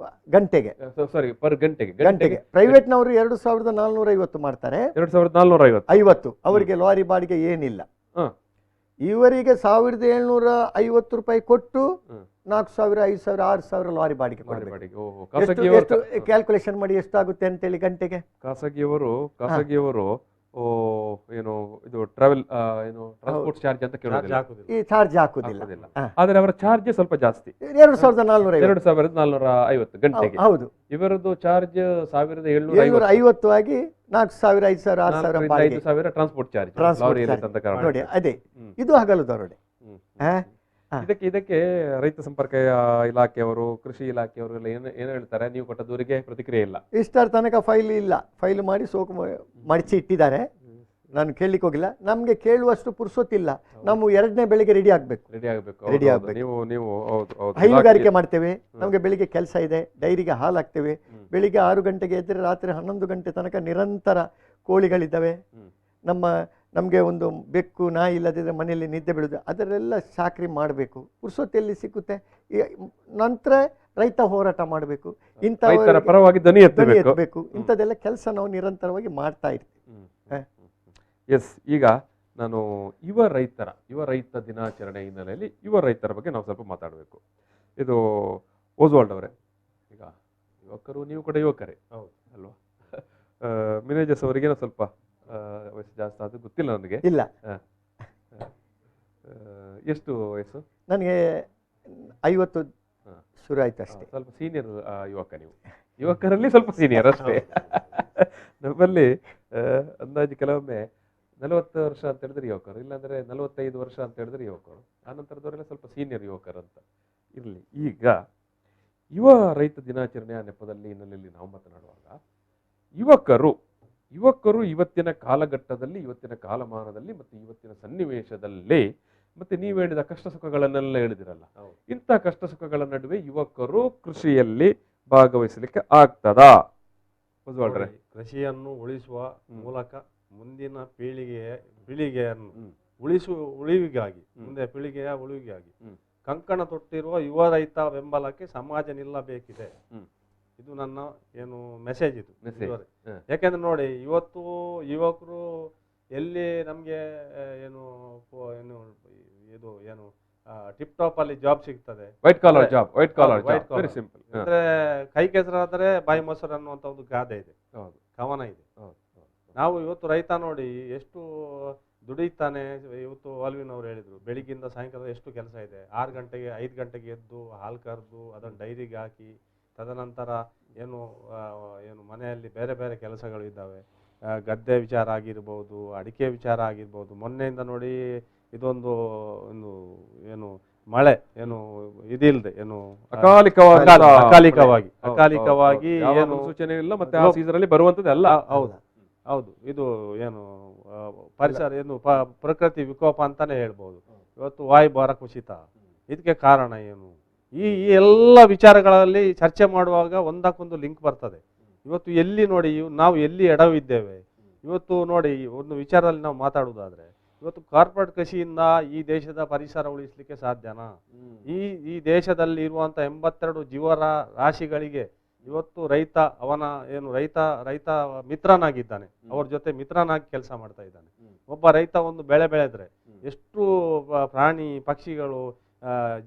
ಗಂಟೆಗೆ, ಸಾರಿ, ಪರ್ ಗಂಟೆಗೆ? ಗಂಟೆಗೆ. ಪ್ರೈವೇಟ್ನವರು 2450 ಮಾಡ್ತಾರೆ, 2450. ಅವರಿಗೆ ಲಾರಿ ಬಾಡಿಗೆ ಏನಿಲ್ಲ. ಹ. ಇವರಿಗೆ 1750 ರೂಪಾಯಿ ಕೊಟ್ಟು ಹ್ಮ್. 4000, 5000, 6000 ಲಾರಿ ಬಾಡಿಗೆ ಕೊಡಬೇಕು. ಬಾಡಿಗೆ. ಓಹೋ. ಎಷ್ಟು ಕ್ಯಾಲ್ಕುಲೇಷನ್ ಮಾಡಿ ಎಷ್ಟಾಗುತ್ತೆ ಅಂತೇಳಿ ಗಂಟೆಗೆ. ಖಾಸಗಿಯವರು ಏನು ಇದು ಟ್ರಾವೆಲ್ ಏನು ಟ್ರಾನ್ಸ್ಪೋರ್ಟ್ ಚಾರ್ಜ್ ಅಂತ ಕೇಳೋದಿಲ್ಲ, ಈ ಚಾರ್ಜ್ ಹಾಕುದಿಲ್ಲ. ಆದ್ರೆ ಅವರ ಚಾರ್ಜ್ ಸ್ವಲ್ಪ ಜಾಸ್ತಿ, 2450. 2450 ಗಂಟೆಗೆ. ಹೌದು. ಇವರದ್ದು ಚಾರ್ಜ್ 1750 750 ಆಗಿ 4000, 5000, 6000 ಬಾಡಿಗೆ. 5000 ಟ್ರಾನ್ಸ್ಪೋರ್ಟ್ ಚಾರ್ಜ್. ನೋಡಿ ಅದೇ ಇದು ಹಗಲು ದರೋಡೆ. ಇದಕ್ಕೆ ರೈತ ಸಂಪರ್ಕ ಇಲಾಖೆಯವರು, ಕೃಷಿ ಇಲಾಖೆಯವರು ಎಲ್ಲ ಏನು ಹೇಳ್ತಾರೆ? ನೀವು ಕೊಟ್ಟ ದೂರಿಗೆ ಪ್ರತಿಕ್ರಿಯೆ ಇಲ್ಲ. ಇಷ್ಟರ ತನಕ ಫೈಲ್ ಇಲ್ಲ, ಫೈಲ್ ಮಾಡಿ ಸೋಕು ಮಡಚಿ ಇಟ್ಟಿದ್ದಾರೆ. ನಾನು ಕೇಳಲಿಕ್ಕೆ ಹೋಗಿಲ್ಲ. ನಮ್ಗೆ ಕೇಳುವಷ್ಟು ಪುರ್ಸೊತ್ತಿಲ್ಲ. ನಾವು 2ನೇ ಬೆಳಿಗ್ಗೆ ರೆಡಿ ಆಗ್ಬೇಕು. ನೀವು ಹೈನುಗಾರಿಕೆ ಮಾಡ್ತೇವೆ, ನಮ್ಗೆ ಬೆಳಿಗ್ಗೆ ಕೆಲಸ ಇದೆ, ಡೈರಿಗೆ ಹಾಲು ಹಾಕ್ತೇವೆ. ಬೆಳಿಗ್ಗೆ 6 ಗಂಟೆಗೆ ಎದ್ದರೆ ರಾತ್ರಿ 11 ಗಂಟೆ ತನಕ ನಿರಂತರ ಕೋಳಿಗಳಿದ್ದಾವೆ. ನಮಗೆ ಒಂದು ಬೆಕ್ಕು ನಾಯಿ ಇಲ್ಲದಿದ್ದರೆ ಮನೆಯಲ್ಲಿ ನಿದ್ದೆ ಬೀಳುದು. ಅದರೆಲ್ಲ ಚಾಕ್ರಿ ಮಾಡಬೇಕು, ಪುರ್ಸೊತ್ತೆಲ್ಲಿ ಸಿಗುತ್ತೆ. ನಂತರ ರೈತ ಹೋರಾಟ ಮಾಡಬೇಕು, ರೈತರ ಪರವಾಗಿ ಧ್ವನಿ ಎತ್ತಬೇಕು. ಇಂಥದ್ದೆಲ್ಲ ಕೆಲಸ ನಾವು ನಿರಂತರವಾಗಿ ಮಾಡ್ತಾ ಇರ್ತೀವಿ. ಎಸ್, ಈಗ ನಾನು ಯುವ ರೈತ ದಿನಾಚರಣೆ ಹಿನ್ನೆಲೆಯಲ್ಲಿ ಯುವ ರೈತರ ಬಗ್ಗೆ ನಾವು ಸ್ವಲ್ಪ ಮಾತಾಡಬೇಕು. ಇದು ಓಸ್ವಾಲ್ಡ್ ಅವರೇ, ಈಗ ಯುವಕರು, ನೀವು ಕೂಡ ಯುವಕರೇ ಅಲ್ವಾ? ಮಿನೇಜಸ್ ಅವರಿಗೆ ಸ್ವಲ್ಪ ವಯಸ್ಸು ಜಾಸ್ತಿ ಅದು ಗೊತ್ತಿಲ್ಲ ನನಗೆ. ಇಲ್ಲ, ಎಷ್ಟು ವಯಸ್ಸು? ನನಗೆ 50 ಶುರು ಆಯ್ತು ಅಷ್ಟೇ. ಸ್ವಲ್ಪ ಸೀನಿಯರ್ ಯುವಕ ನೀವು. ಯುವಕರಲ್ಲಿ ಸ್ವಲ್ಪ ಸೀನಿಯರ್ ಅಷ್ಟೇ. ನಮ್ಮಲ್ಲಿ ಅಂದಾಜು ಕೆಲವೊಮ್ಮೆ 40 ವರ್ಷ ಅಂತ ಹೇಳಿದ್ರೆ ಯುವಕರು, ಇಲ್ಲಾಂದ್ರೆ 45 ವರ್ಷ ಅಂತ ಹೇಳಿದ್ರೆ ಯುವಕರು, ಆನಂತರದವರೆಲ್ಲ ಸ್ವಲ್ಪ ಸೀನಿಯರ್ ಯುವಕರು ಅಂತ ಇರಲಿ. ಈಗ ಯುವ ರೈತ ದಿನಾಚರಣೆಯ ನೆಪದಲ್ಲಿ ಹಿನ್ನೆಲೆಯಲ್ಲಿ ನಾವು ಮಾತನಾಡುವಾಗ ಯುವಕರು ಇವತ್ತಿನ ಕಾಲಘಟ್ಟದಲ್ಲಿ, ಇವತ್ತಿನ ಕಾಲಮಾನದಲ್ಲಿ ಮತ್ತು ಇವತ್ತಿನ ಸನ್ನಿವೇಶದಲ್ಲಿ, ಮತ್ತೆ ನೀವು ಹೇಳಿದ ಕಷ್ಟ ಸುಖಗಳನ್ನೆಲ್ಲ ಹೇಳಿದಿರಲ್ಲ, ಇಂಥ ಕಷ್ಟ ಸುಖಗಳ ನಡುವೆ ಯುವಕರು ಕೃಷಿಯಲ್ಲಿ ಭಾಗವಹಿಸಲಿಕ್ಕೆ ಆಗ್ತದಾ? ಕೃಷಿಯನ್ನು ಉಳಿಸುವ ಮೂಲಕ ಮುಂದಿನ ಪೀಳಿಗೆಯನ್ನು ಉಳಿವಿಗಾಗಿ, ಮುಂದೆ ಪೀಳಿಗೆಯ ಉಳಿವಿಗಾಗಿ ಕಂಕಣ ತೊಟ್ಟಿರುವ ಯುವ ರೈತ ಬೆಂಬಲಕ್ಕೆ ಸಮಾಜ ನಿಲ್ಲಬೇಕಿದೆ. ಇದು ನನ್ನ ಏನು ಮೆಸೇಜ್ ಇದು. ಯಾಕೆಂದ್ರೆ ನೋಡಿ, ಇವತ್ತು ಯುವಕರು ಎಲ್ಲಿ ನಮ್ಗೆ ಏನು ಇದು ಏನು ಟಿಪ್ ಟಾಪ್ ಅಲ್ಲಿ ಜಾಬ್ ಸಿಗ್ತದೆ, white collar job, very simple. ಅಂದ್ರೆ ಕೈ ಕೆಸರಾದರೆ ಬಾಯಿ ಮೊಸರು ಅನ್ನುವಂತ ಒಂದು ಗಾದೆ ಇದೆ, ಕವನ ಇದೆ. ನಾವು ಇವತ್ತು ರೈತ ನೋಡಿ ಎಷ್ಟು ದುಡಿತಾನೆ. ಇವತ್ತು ಆಲ್ವಿನ್ ಅವರು ಹೇಳಿದ್ರು, ಬೆಳಿಗ್ಗಿಂದ ಸಾಯಂಕಾಲ ಎಷ್ಟು ಕೆಲಸ ಇದೆ. 6 ಗಂಟೆಗೆ 5 ಗಂಟೆಗೆ ಎದ್ದು ಹಾಲು ಕರೆದು ಅದನ್ನು ಡೈರಿಗೆ ಹಾಕಿ, ತದನಂತರ ಏನು ಮನೆಯಲ್ಲಿ ಬೇರೆ ಬೇರೆ ಕೆಲಸಗಳು ಇದ್ದಾವೆ. ಗದ್ದೆ ವಿಚಾರ ಆಗಿರ್ಬೋದು, ಅಡಿಕೆ ವಿಚಾರ ಆಗಿರ್ಬೋದು. ಮೊನ್ನೆಯಿಂದ ನೋಡಿ ಇದೊಂದು ಒಂದು ಏನು ಮಳೆ ಏನು ಇದಿಲ್ಲದೆ ಏನು ಅಕಾಲಿಕವಾಗಿ ಏನು ಸೂಚನೆ ಇಲ್ಲ, ಮತ್ತೆ ಆ ಸೀಸನ್ ಅಲ್ಲಿ ಬರುವಂತದ್ದೆಲ್ಲ. ಹೌದು, ಇದು ಏನು ಪರಿಸರ ಏನು ಪ್ರಕೃತಿ ವಿಕೋಪ ಅಂತಾನೆ ಹೇಳ್ಬೋದು. ಇವತ್ತು ವಾಯುಭಾರ ಕುಸಿತ, ಇದಕ್ಕೆ ಕಾರಣ ಏನು? ಈ ಎಲ್ಲ ವಿಚಾರಗಳಲ್ಲಿ ಚರ್ಚೆ ಮಾಡುವಾಗ ಒಂದಕ್ಕೊಂದು ಲಿಂಕ್ ಬರ್ತದೆ. ಇವತ್ತು ಎಲ್ಲಿ ನೋಡಿ ನಾವು ಎಲ್ಲಿ ಎಡವಿದ್ದೇವೆ. ಇವತ್ತು ನೋಡಿ ಒಂದು ವಿಚಾರದಲ್ಲಿ ನಾವು ಮಾತಾಡುವುದಾದ್ರೆ, ಇವತ್ತು ಕಾರ್ಪೊರೇಟ್ ಕೃಷಿಯಿಂದ ಈ ದೇಶದ ಪರಿಸರ ಉಳಿಸಲಿಕ್ಕೆ ಸಾಧ್ಯನಾ? ಈ ದೇಶದಲ್ಲಿ ಇರುವಂತ 82 ಜೀವರಾಶಿಗಳಿಗೆ ಇವತ್ತು ರೈತ ಅವನ ಏನು ರೈತ ಮಿತ್ರನಾಗಿದ್ದಾನೆ, ಅವ್ರ ಜೊತೆ ಮಿತ್ರನಾಗಿ ಕೆಲಸ ಮಾಡ್ತಾ ಇದ್ದಾನೆ. ಒಬ್ಬ ರೈತ ಒಂದು ಬೆಳೆ ಬೆಳೆದ್ರೆ ಎಷ್ಟು ಪ್ರಾಣಿ ಪಕ್ಷಿಗಳು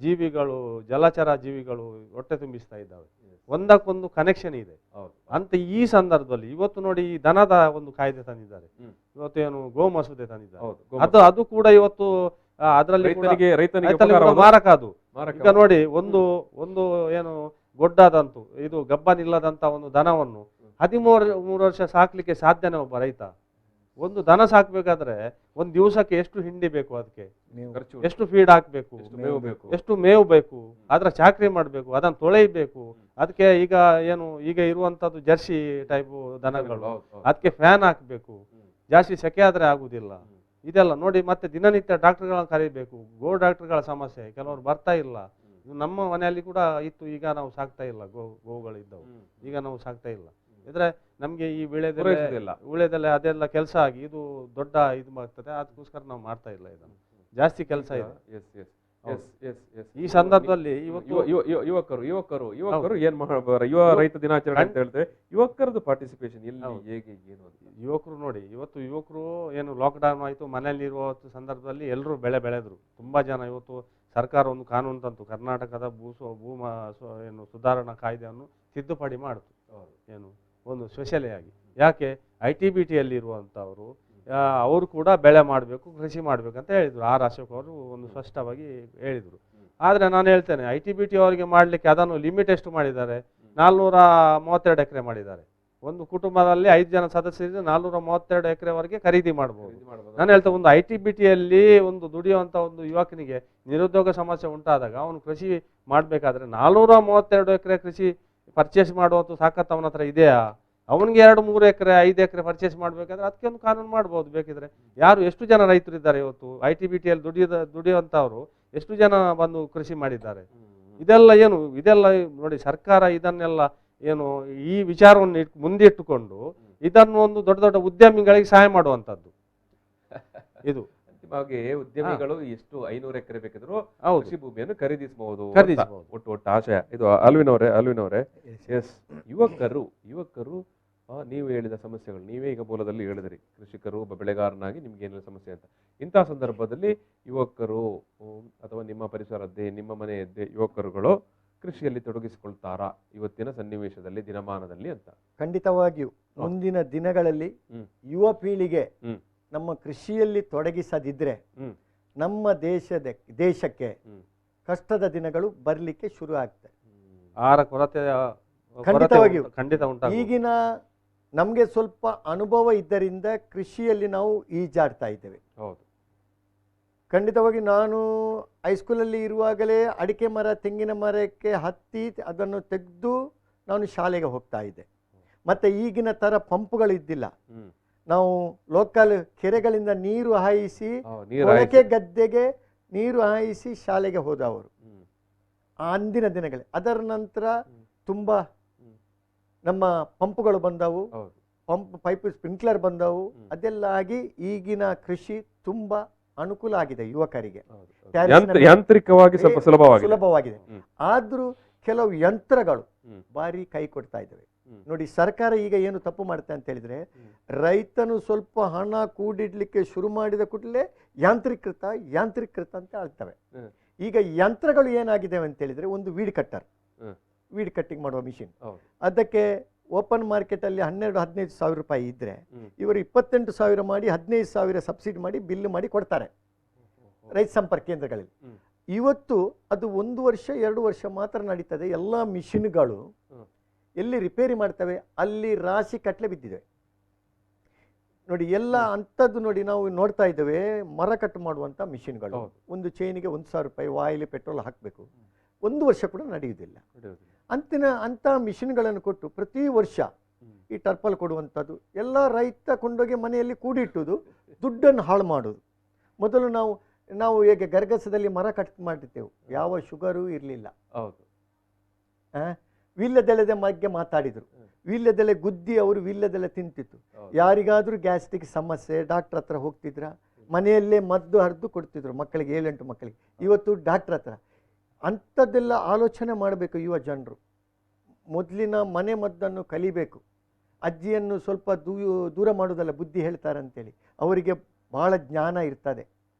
ಜೀವಿಗಳು ಜಲಚರ ಜೀವಿಗಳು ಹೊಟ್ಟೆ ತುಂಬಿಸ್ತಾ ಇದ್ದಾವೆ. ಒಂದಕ್ಕೊಂದು ಕನೆಕ್ಷನ್ ಇದೆ ಅಂತ. ಈ ಸಂದರ್ಭದಲ್ಲಿ ಇವತ್ತು ನೋಡಿ ಈ ದನದ ಒಂದು ಕಾಯ್ದೆ ತಂದಿದ್ದಾರೆ. ಇವತ್ತು ಏನು ಗೋ ಮಸೂದೆ ತಂದಿದ್ದಾರೆ. ಅದು ಕೂಡ ಇವತ್ತು ಅದರಲ್ಲಿ ರೈತನಿಗೆ ಮಾರಕ ಅದು. ಮಾರಕ. ಈಗ ನೋಡಿ, ಒಂದು ಏನು ಗೊಡ್ಡಾದಂತು ಇದು ಗಬ್ಬನಿಲ್ಲದಂತ ಒಂದು ದನವನ್ನು 13 ವರ್ಷ ಸಾಕ್ಲಿಕ್ಕೆ ಸಾಧ್ಯನೇ ಒಬ್ಬ ರೈತ? ಒಂದು ದನ ಸಾಕ್ಬೇಕಾದ್ರೆ ಒಂದು ದಿವಸಕ್ಕೆ ಎಷ್ಟು ಹಿಂಡಿ ಬೇಕು, ಅದಕ್ಕೆ ಎಷ್ಟು ಫೀಡ್ ಹಾಕ್ಬೇಕು, ಎಷ್ಟು ಮೇವು ಬೇಕು, ಅದರ ಚಾಕ್ರಿ ಮಾಡಬೇಕು, ಅದನ್ನು ತೊಳೆಯಬೇಕು. ಅದಕ್ಕೆ ಈಗ ಇರುವಂತದ್ದು ಜರ್ಸಿ ಟೈಪ್ ದನಗಳು, ಅದಕ್ಕೆ ಫ್ಯಾನ್ ಹಾಕ್ಬೇಕು, ಜಾಸ್ತಿ ಸೆಕೆ ಆದ್ರೆ ಆಗುದಿಲ್ಲ. ಇದೆಲ್ಲ ನೋಡಿ, ಮತ್ತೆ ದಿನನಿತ್ಯ ಡಾಕ್ಟರ್ಗಳನ್ನ ಕರೀಬೇಕು. ಡಾಕ್ಟರ್ಗಳ ಸಮಸ್ಯೆ, ಕೆಲವರು ಬರ್ತಾ ಇಲ್ಲ. ನಮ್ಮ ಮನೆಯಲ್ಲಿ ಕೂಡ ಇತ್ತು, ಈಗ ನಾವು ಸಾಕ್ತಾ ಇಲ್ಲ. ಗೋವುಗಳಿದ್ದವು, ಈಗ ನಾವು ಸಾಕ್ತಾ ಇಲ್ಲ. ಇದ್ರೆ ನಮ್ಗೆ ಈ ವಿಳೆದೆಲೆ ಅದೆಲ್ಲ ಕೆಲಸ ಆಗಿ ಇದು ದೊಡ್ಡ ಇದು ಆಗ್ತದೆ. ಅದಕ್ಕೋಸ್ಕರ ನಾವು ಮಾಡ್ತಾ ಇಲ್ಲ, ಇದನ್ನು ಜಾಸ್ತಿ ಕೆಲಸ ಇದೆ. ಈ ಸಂದರ್ಭದಲ್ಲಿ ಯುವಕರು ಏನ್ ಮಾಡಬಾರ, ಯುವ ರೈತ ದಿನಾಚರಣೆ ಅಂತ ಹೇಳ್ತೇವೆ. ಯುವಕರದ್ದು ಪಾರ್ಟಿಸಿಪೇಷನ್ ಎಲ್ಲಿ, ಹೇಗೆ, ಏನು? ಯುವಕರು ನೋಡಿ, ಯುವಕರು ಏನು ಲಾಕ್ಡೌನ್ ಆಯ್ತು, ಮನೆಯಲ್ಲಿ ಇರುವ ಸಂದರ್ಭದಲ್ಲಿ ಎಲ್ಲರೂ ಬೆಳೆದ್ರು. ತುಂಬಾ ಜನ. ಇವತ್ತು ಸರ್ಕಾರ ಒಂದು ಕಾನೂನು ತಂತು, ಕರ್ನಾಟಕದ ಏನು ಸುಧಾರಣಾ ಕಾಯ್ದೆಯನ್ನು ತಿದ್ದುಪಡಿ ಮಾಡಿತು. ಏನು ಒಂದು ಸ್ಪೆಷಲಿ ಆಗಿ, ಯಾಕೆ ITBT ಯಲ್ಲಿ ಇರುವಂತವರು ಅವರು ಕೂಡ ಬೆಳೆ ಮಾಡಬೇಕು, ಕೃಷಿ ಮಾಡ್ಬೇಕಂತ ಹೇಳಿದ್ರು. ಆರ್ ಅಶೋಕ್ ಅವರು ಒಂದು ಸ್ಪಷ್ಟವಾಗಿ ಹೇಳಿದ್ರು. ಆದ್ರೆ ನಾನು ಹೇಳ್ತೇನೆ, ITBT ಅವರಿಗೆ ಮಾಡ್ಲಿಕ್ಕೆ ಅದನ್ನು ಲಿಮಿಟ್ ಎಷ್ಟು ಮಾಡಿದ್ದಾರೆ? 432 ಎಕರೆ ಮಾಡಿದ್ದಾರೆ. ಒಂದು ಕುಟುಂಬದಲ್ಲಿ 5 ಜನ ಸದಸ್ಯರಿಗೆ 432 ಎಕರೆವರೆಗೆ ಖರೀದಿ ಮಾಡಬಹುದು. ನಾನು ಹೇಳ್ತೇನೆ, ಒಂದು ITBT ಯಲ್ಲಿ ಒಂದು ದುಡಿಯುವಂತ ಒಂದು ಯುವಕನಿಗೆ ನಿರುದ್ಯೋಗ ಸಮಸ್ಯೆ ಉಂಟಾದಾಗ ಅವನು ಕೃಷಿ ಮಾಡ್ಬೇಕಾದ್ರೆ 432 ಎಕರೆ ಕೃಷಿ ಪರ್ಚೇಸ್ ಮಾಡುವಂತ ತಾಕತ್ತು ಅವನ ಹತ್ರ ಇದೆಯಾ? ಅವನಿಗೆ 2-3 ಎಕರೆ 5 ಎಕರೆ ಪರ್ಚೇಸ್ ಮಾಡ್ಬೇಕಾದ್ರೆ ಅದಕ್ಕೆ ಒಂದು ಕಾನೂನು ಮಾಡ್ಬೋದು ಬೇಕಿದ್ರೆ. ಎಷ್ಟು ಜನ ರೈತರು ಇದ್ದಾರೆ ಇವತ್ತು ITBT ಯಲ್ಲಿ ದುಡಿಯುವಂತವ್ರು? ಎಷ್ಟು ಜನ ಬಂದು ಕೃಷಿ ಮಾಡಿದ್ದಾರೆ? ಇದೆಲ್ಲ ನೋಡಿ, ಸರ್ಕಾರ ಇದನ್ನೆಲ್ಲ ಏನು ಈ ವಿಚಾರವನ್ನು ಮುಂದಿಟ್ಟುಕೊಂಡು ಇದನ್ನು ಒಂದು ದೊಡ್ಡ ದೊಡ್ಡ ಉದ್ಯಮಿಗಳಿಗೆ ಸಹಾಯ ಮಾಡುವಂತದ್ದು ಇದು. ಉದ್ಯಮಿಗಳು ಎಷ್ಟು 500 ಎಕರೆ ಬೇಕಿದ್ರು ಕೃಷಿ ಭೂಮಿಯನ್ನು ಖರೀದಿಸಬಹುದು. ಒಟ್ಟು ಆಶಯ ಇದು. ಅಲ್ವಿನವರೇ ಎಸ್, ಯುವಕರು ನೀವು ಹೇಳಿದ ಸಮಸ್ಯೆಗಳು ನೀವೇ ಈಗ ಮೂಲದಲ್ಲಿ ಹೇಳಿದ್ರಿ. ಕೃಷಿಕರು, ಒಬ್ಬ ಬೆಳೆಗಾರನಾಗಿ ನಿಮ್ಗೆ ಏನೆಲ್ಲ ಸಮಸ್ಯೆ ಅಂತ. ಇಂತಹ ಸಂದರ್ಭದಲ್ಲಿ ಯುವಕರು ಅಥವಾ ನಿಮ್ಮ ಪರಿಸರದ್ದೇ, ನಿಮ್ಮ ಮನೆಯದ್ದೇ ಯುವಕರುಗಳು ಕೃಷಿಯಲ್ಲಿ ತೊಡಗಿಸಿಕೊಳ್ತಾರಾ ಇವತ್ತಿನ ಸನ್ನಿವೇಶದಲ್ಲಿ, ದಿನಮಾನದಲ್ಲಿ ಅಂತ? ಖಂಡಿತವಾಗಿಯೂ ಮುಂದಿನ ದಿನಗಳಲ್ಲಿ ಯುವ ಪೀಳಿಗೆ ನಮ್ಮ ಕೃಷಿಯಲ್ಲಿ ತೊಡಗಿಸದಿದ್ರೆ ನಮ್ಮ ದೇಶಕ್ಕೆ ಕಷ್ಟದ ದಿನಗಳು ಬರ್ಲಿಕ್ಕೆ ಶುರು ಆಗ್ತದೆ. ಆಹಾರ ಕೊರತೆ ಖಂಡಿತವಾಗಿಯೂ ಖಂಡಿತ ಉಂಟು. ಈಗಿನ ನಮ್ಗೆ ಸ್ವಲ್ಪ ಅನುಭವ ಇದ್ದರಿಂದ ಕೃಷಿಯಲ್ಲಿ ನಾವು ಈಜಾಡ್ತಾ ಇದ್ದೇವೆ. ಖಂಡಿತವಾಗಿ ನಾನು ಹೈಸ್ಕೂಲಲ್ಲಿ ಇರುವಾಗಲೇ ಅಡಿಕೆ ಮರ, ತೆಂಗಿನ ಮರಕ್ಕೆ ಹತ್ತಿ ಅದನ್ನು ತೆಗೆದು ನಾನು ಶಾಲೆಗೆ ಹೋಗ್ತಾ ಇದ್ದೆ. ಮತ್ತೆ ಈಗಿನ ತರ ಪಂಪುಗಳಿದ್ದಿಲ್ಲ. ನಾವು ಲೋಕಲ್ ಕೆರೆಗಳಿಂದ ನೀರು ಹಾಯಿಸಿ, ಹೊಳಕೆ ಗದ್ದೆಗೆ ನೀರು ಹಾಯಿಸಿ ಶಾಲೆಗೆ ಹೋದವರು ಅಂದಿನ ದಿನಗಳೇ. ಅದರ ನಂತರ ತುಂಬಾ ನಮ್ಮ ಪಂಪುಗಳು ಬಂದವು, ಪೈಪ್ ಸ್ಪ್ರಿಂಕ್ಲರ್ ಬಂದವು. ಅದೆಲ್ಲ ಆಗಿ ಈಗಿನ ಕೃಷಿ ತುಂಬಾ ಅನುಕೂಲ ಆಗಿದೆ ಯುವಕರಿಗೆ, ಯಾಂತ್ರಿಕವಾಗಿ ಸ್ವಲ್ಪ ಸುಲಭವಾಗಿದೆ. ಆದ್ರೂ ಕೆಲವು ಯಂತ್ರಗಳು ಬಾರಿ ಕೈ ಕೊಡ್ತಾ ಇದ್ದಾವೆ. ನೋಡಿ, ಸರ್ಕಾರ ಈಗ ಏನು ತಪ್ಪು ಮಾಡುತ್ತೆ ಅಂತ ಹೇಳಿದ್ರೆ, ರೈತನು ಸ್ವಲ್ಪ ಹಣ ಕೂಡಿಡ್ಲಿಕ್ಕೆ ಶುರು ಮಾಡಿದ ಕೂಡಲೇ ಯಾಂತ್ರೀಕೃತ ಅಂತ ಹೇಳ್ತವೆ. ಈಗ ಯಂತ್ರಗಳು ಏನಾಗಿದೆ ಅಂತ ಹೇಳಿದ್ರೆ, ಒಂದು ವೀಡ್ ಕಟ್ಟಿಂಗ್ ಮಾಡುವ ಮಿಷಿನ್, ಅದಕ್ಕೆ ಓಪನ್ ಮಾರ್ಕೆಟ್ ಅಲ್ಲಿ 12-15 ಸಾವಿರ ರೂಪಾಯಿ ಇದ್ರೆ ಇವರು 28,000 ಮಾಡಿ 15,000 ಸಬ್ಸಿಡಿ ಮಾಡಿ ಬಿಲ್ ಮಾಡಿ ಕೊಡ್ತಾರೆ ರೈತ ಸಂಪರ್ಕ ಕೇಂದ್ರಗಳಲ್ಲಿ. ಇವತ್ತು ಅದು 1 ವರ್ಷ 2 ವರ್ಷ ಮಾತ್ರ ನಡೀತದೆ. ಎಲ್ಲ ಮಿಷಿನ್ಗಳು ಎಲ್ಲಿ ರಿಪೇರಿ ಮಾಡ್ತವೆ ಅಲ್ಲಿ ರಾಶಿ ಕಟ್ಲೆ ಬಿದ್ದಿದೆ ನೋಡಿ. ಎಲ್ಲ ಅಂಥದ್ದು ನೋಡಿ, ನಾವು ನೋಡ್ತಾ ಇದ್ದೇವೆ. ಮರ ಕಟ್ ಮಾಡುವಂತ ಮಿಷಿನ್ಗಳು, ಒಂದು ಚೈನಿಗೆ 1,000 ರೂಪಾಯಿ ಆಯಿಲ್ ಪೆಟ್ರೋಲ್ ಹಾಕಬೇಕು. 1 ವರ್ಷ ಕೂಡ ನಡೆಯುವುದಿಲ್ಲ. ಅಂತ ಮಿಷಿನ್ಗಳನ್ನು ಕೊಟ್ಟು ಪ್ರತಿ ವರ್ಷ ಈ ಟರ್ಪಲ್ ಕೊಡುವಂಥದ್ದು ಎಲ್ಲ ರೈತ ಕೊಂಡೋಗಿ ಮನೆಯಲ್ಲಿ ಕೂಡಿಟ್ಟುವುದು, ದುಡ್ಡನ್ನು ಹಾಳು ಮಾಡೋದು. ಮೊದಲು ನಾವು ಹೇಗೆ ಗರ್ಗಸದಲ್ಲಿ ಮರ ಕಟ್ ಮಾಡಿರ್ತೇವೆ, ಯಾವ ಶುಗರು ಇರಲಿಲ್ಲ. ವೀಳ್ಯದೆಲೆದ ಬಗ್ಗೆ ಮಾತಾಡಿದ್ರು. ವೀಳ್ಯದೆಲೆ ಗುದ್ದಿ ಅವರು ವೀಳ್ಯದೆಲೆ ತಿಂತಿತ್ತು. ಯಾರಿಗಾದ್ರೂ ಗ್ಯಾಸ್ಟ್ರಿಕ್ ಸಮಸ್ಯೆ ಡಾಕ್ಟರ್ ಹತ್ರ ಹೋಗ್ತಿದ್ರ, ಮನೆಯಲ್ಲೇ ಮದ್ದು ಹರಿದು ಕೊಡ್ತಿದ್ರು ಮಕ್ಕಳಿಗೆ, 7-8 ಮಕ್ಕಳಿಗೆ. ಇವತ್ತು ಡಾಕ್ಟರ್ ಹತ್ರ. ಅಂಥದ್ದೆಲ್ಲ ಆಲೋಚನೆ ಮಾಡಬೇಕು ಯುವ ಜನರು. ಮೊದಲಿನ ಮನೆ ಮದ್ದನ್ನು ಕಲಿಬೇಕು. ಅಜ್ಜಿಯನ್ನು ಸ್ವಲ್ಪ ದೂರ ಮಾಡೋದಲ್ಲ, ಬುದ್ಧಿ ಹೇಳ್ತಾರೆ ಅಂತೇಳಿ. ಅವರಿಗೆ ಬಹಳ ಜ್ಞಾನ ಇರ್ತದೆ.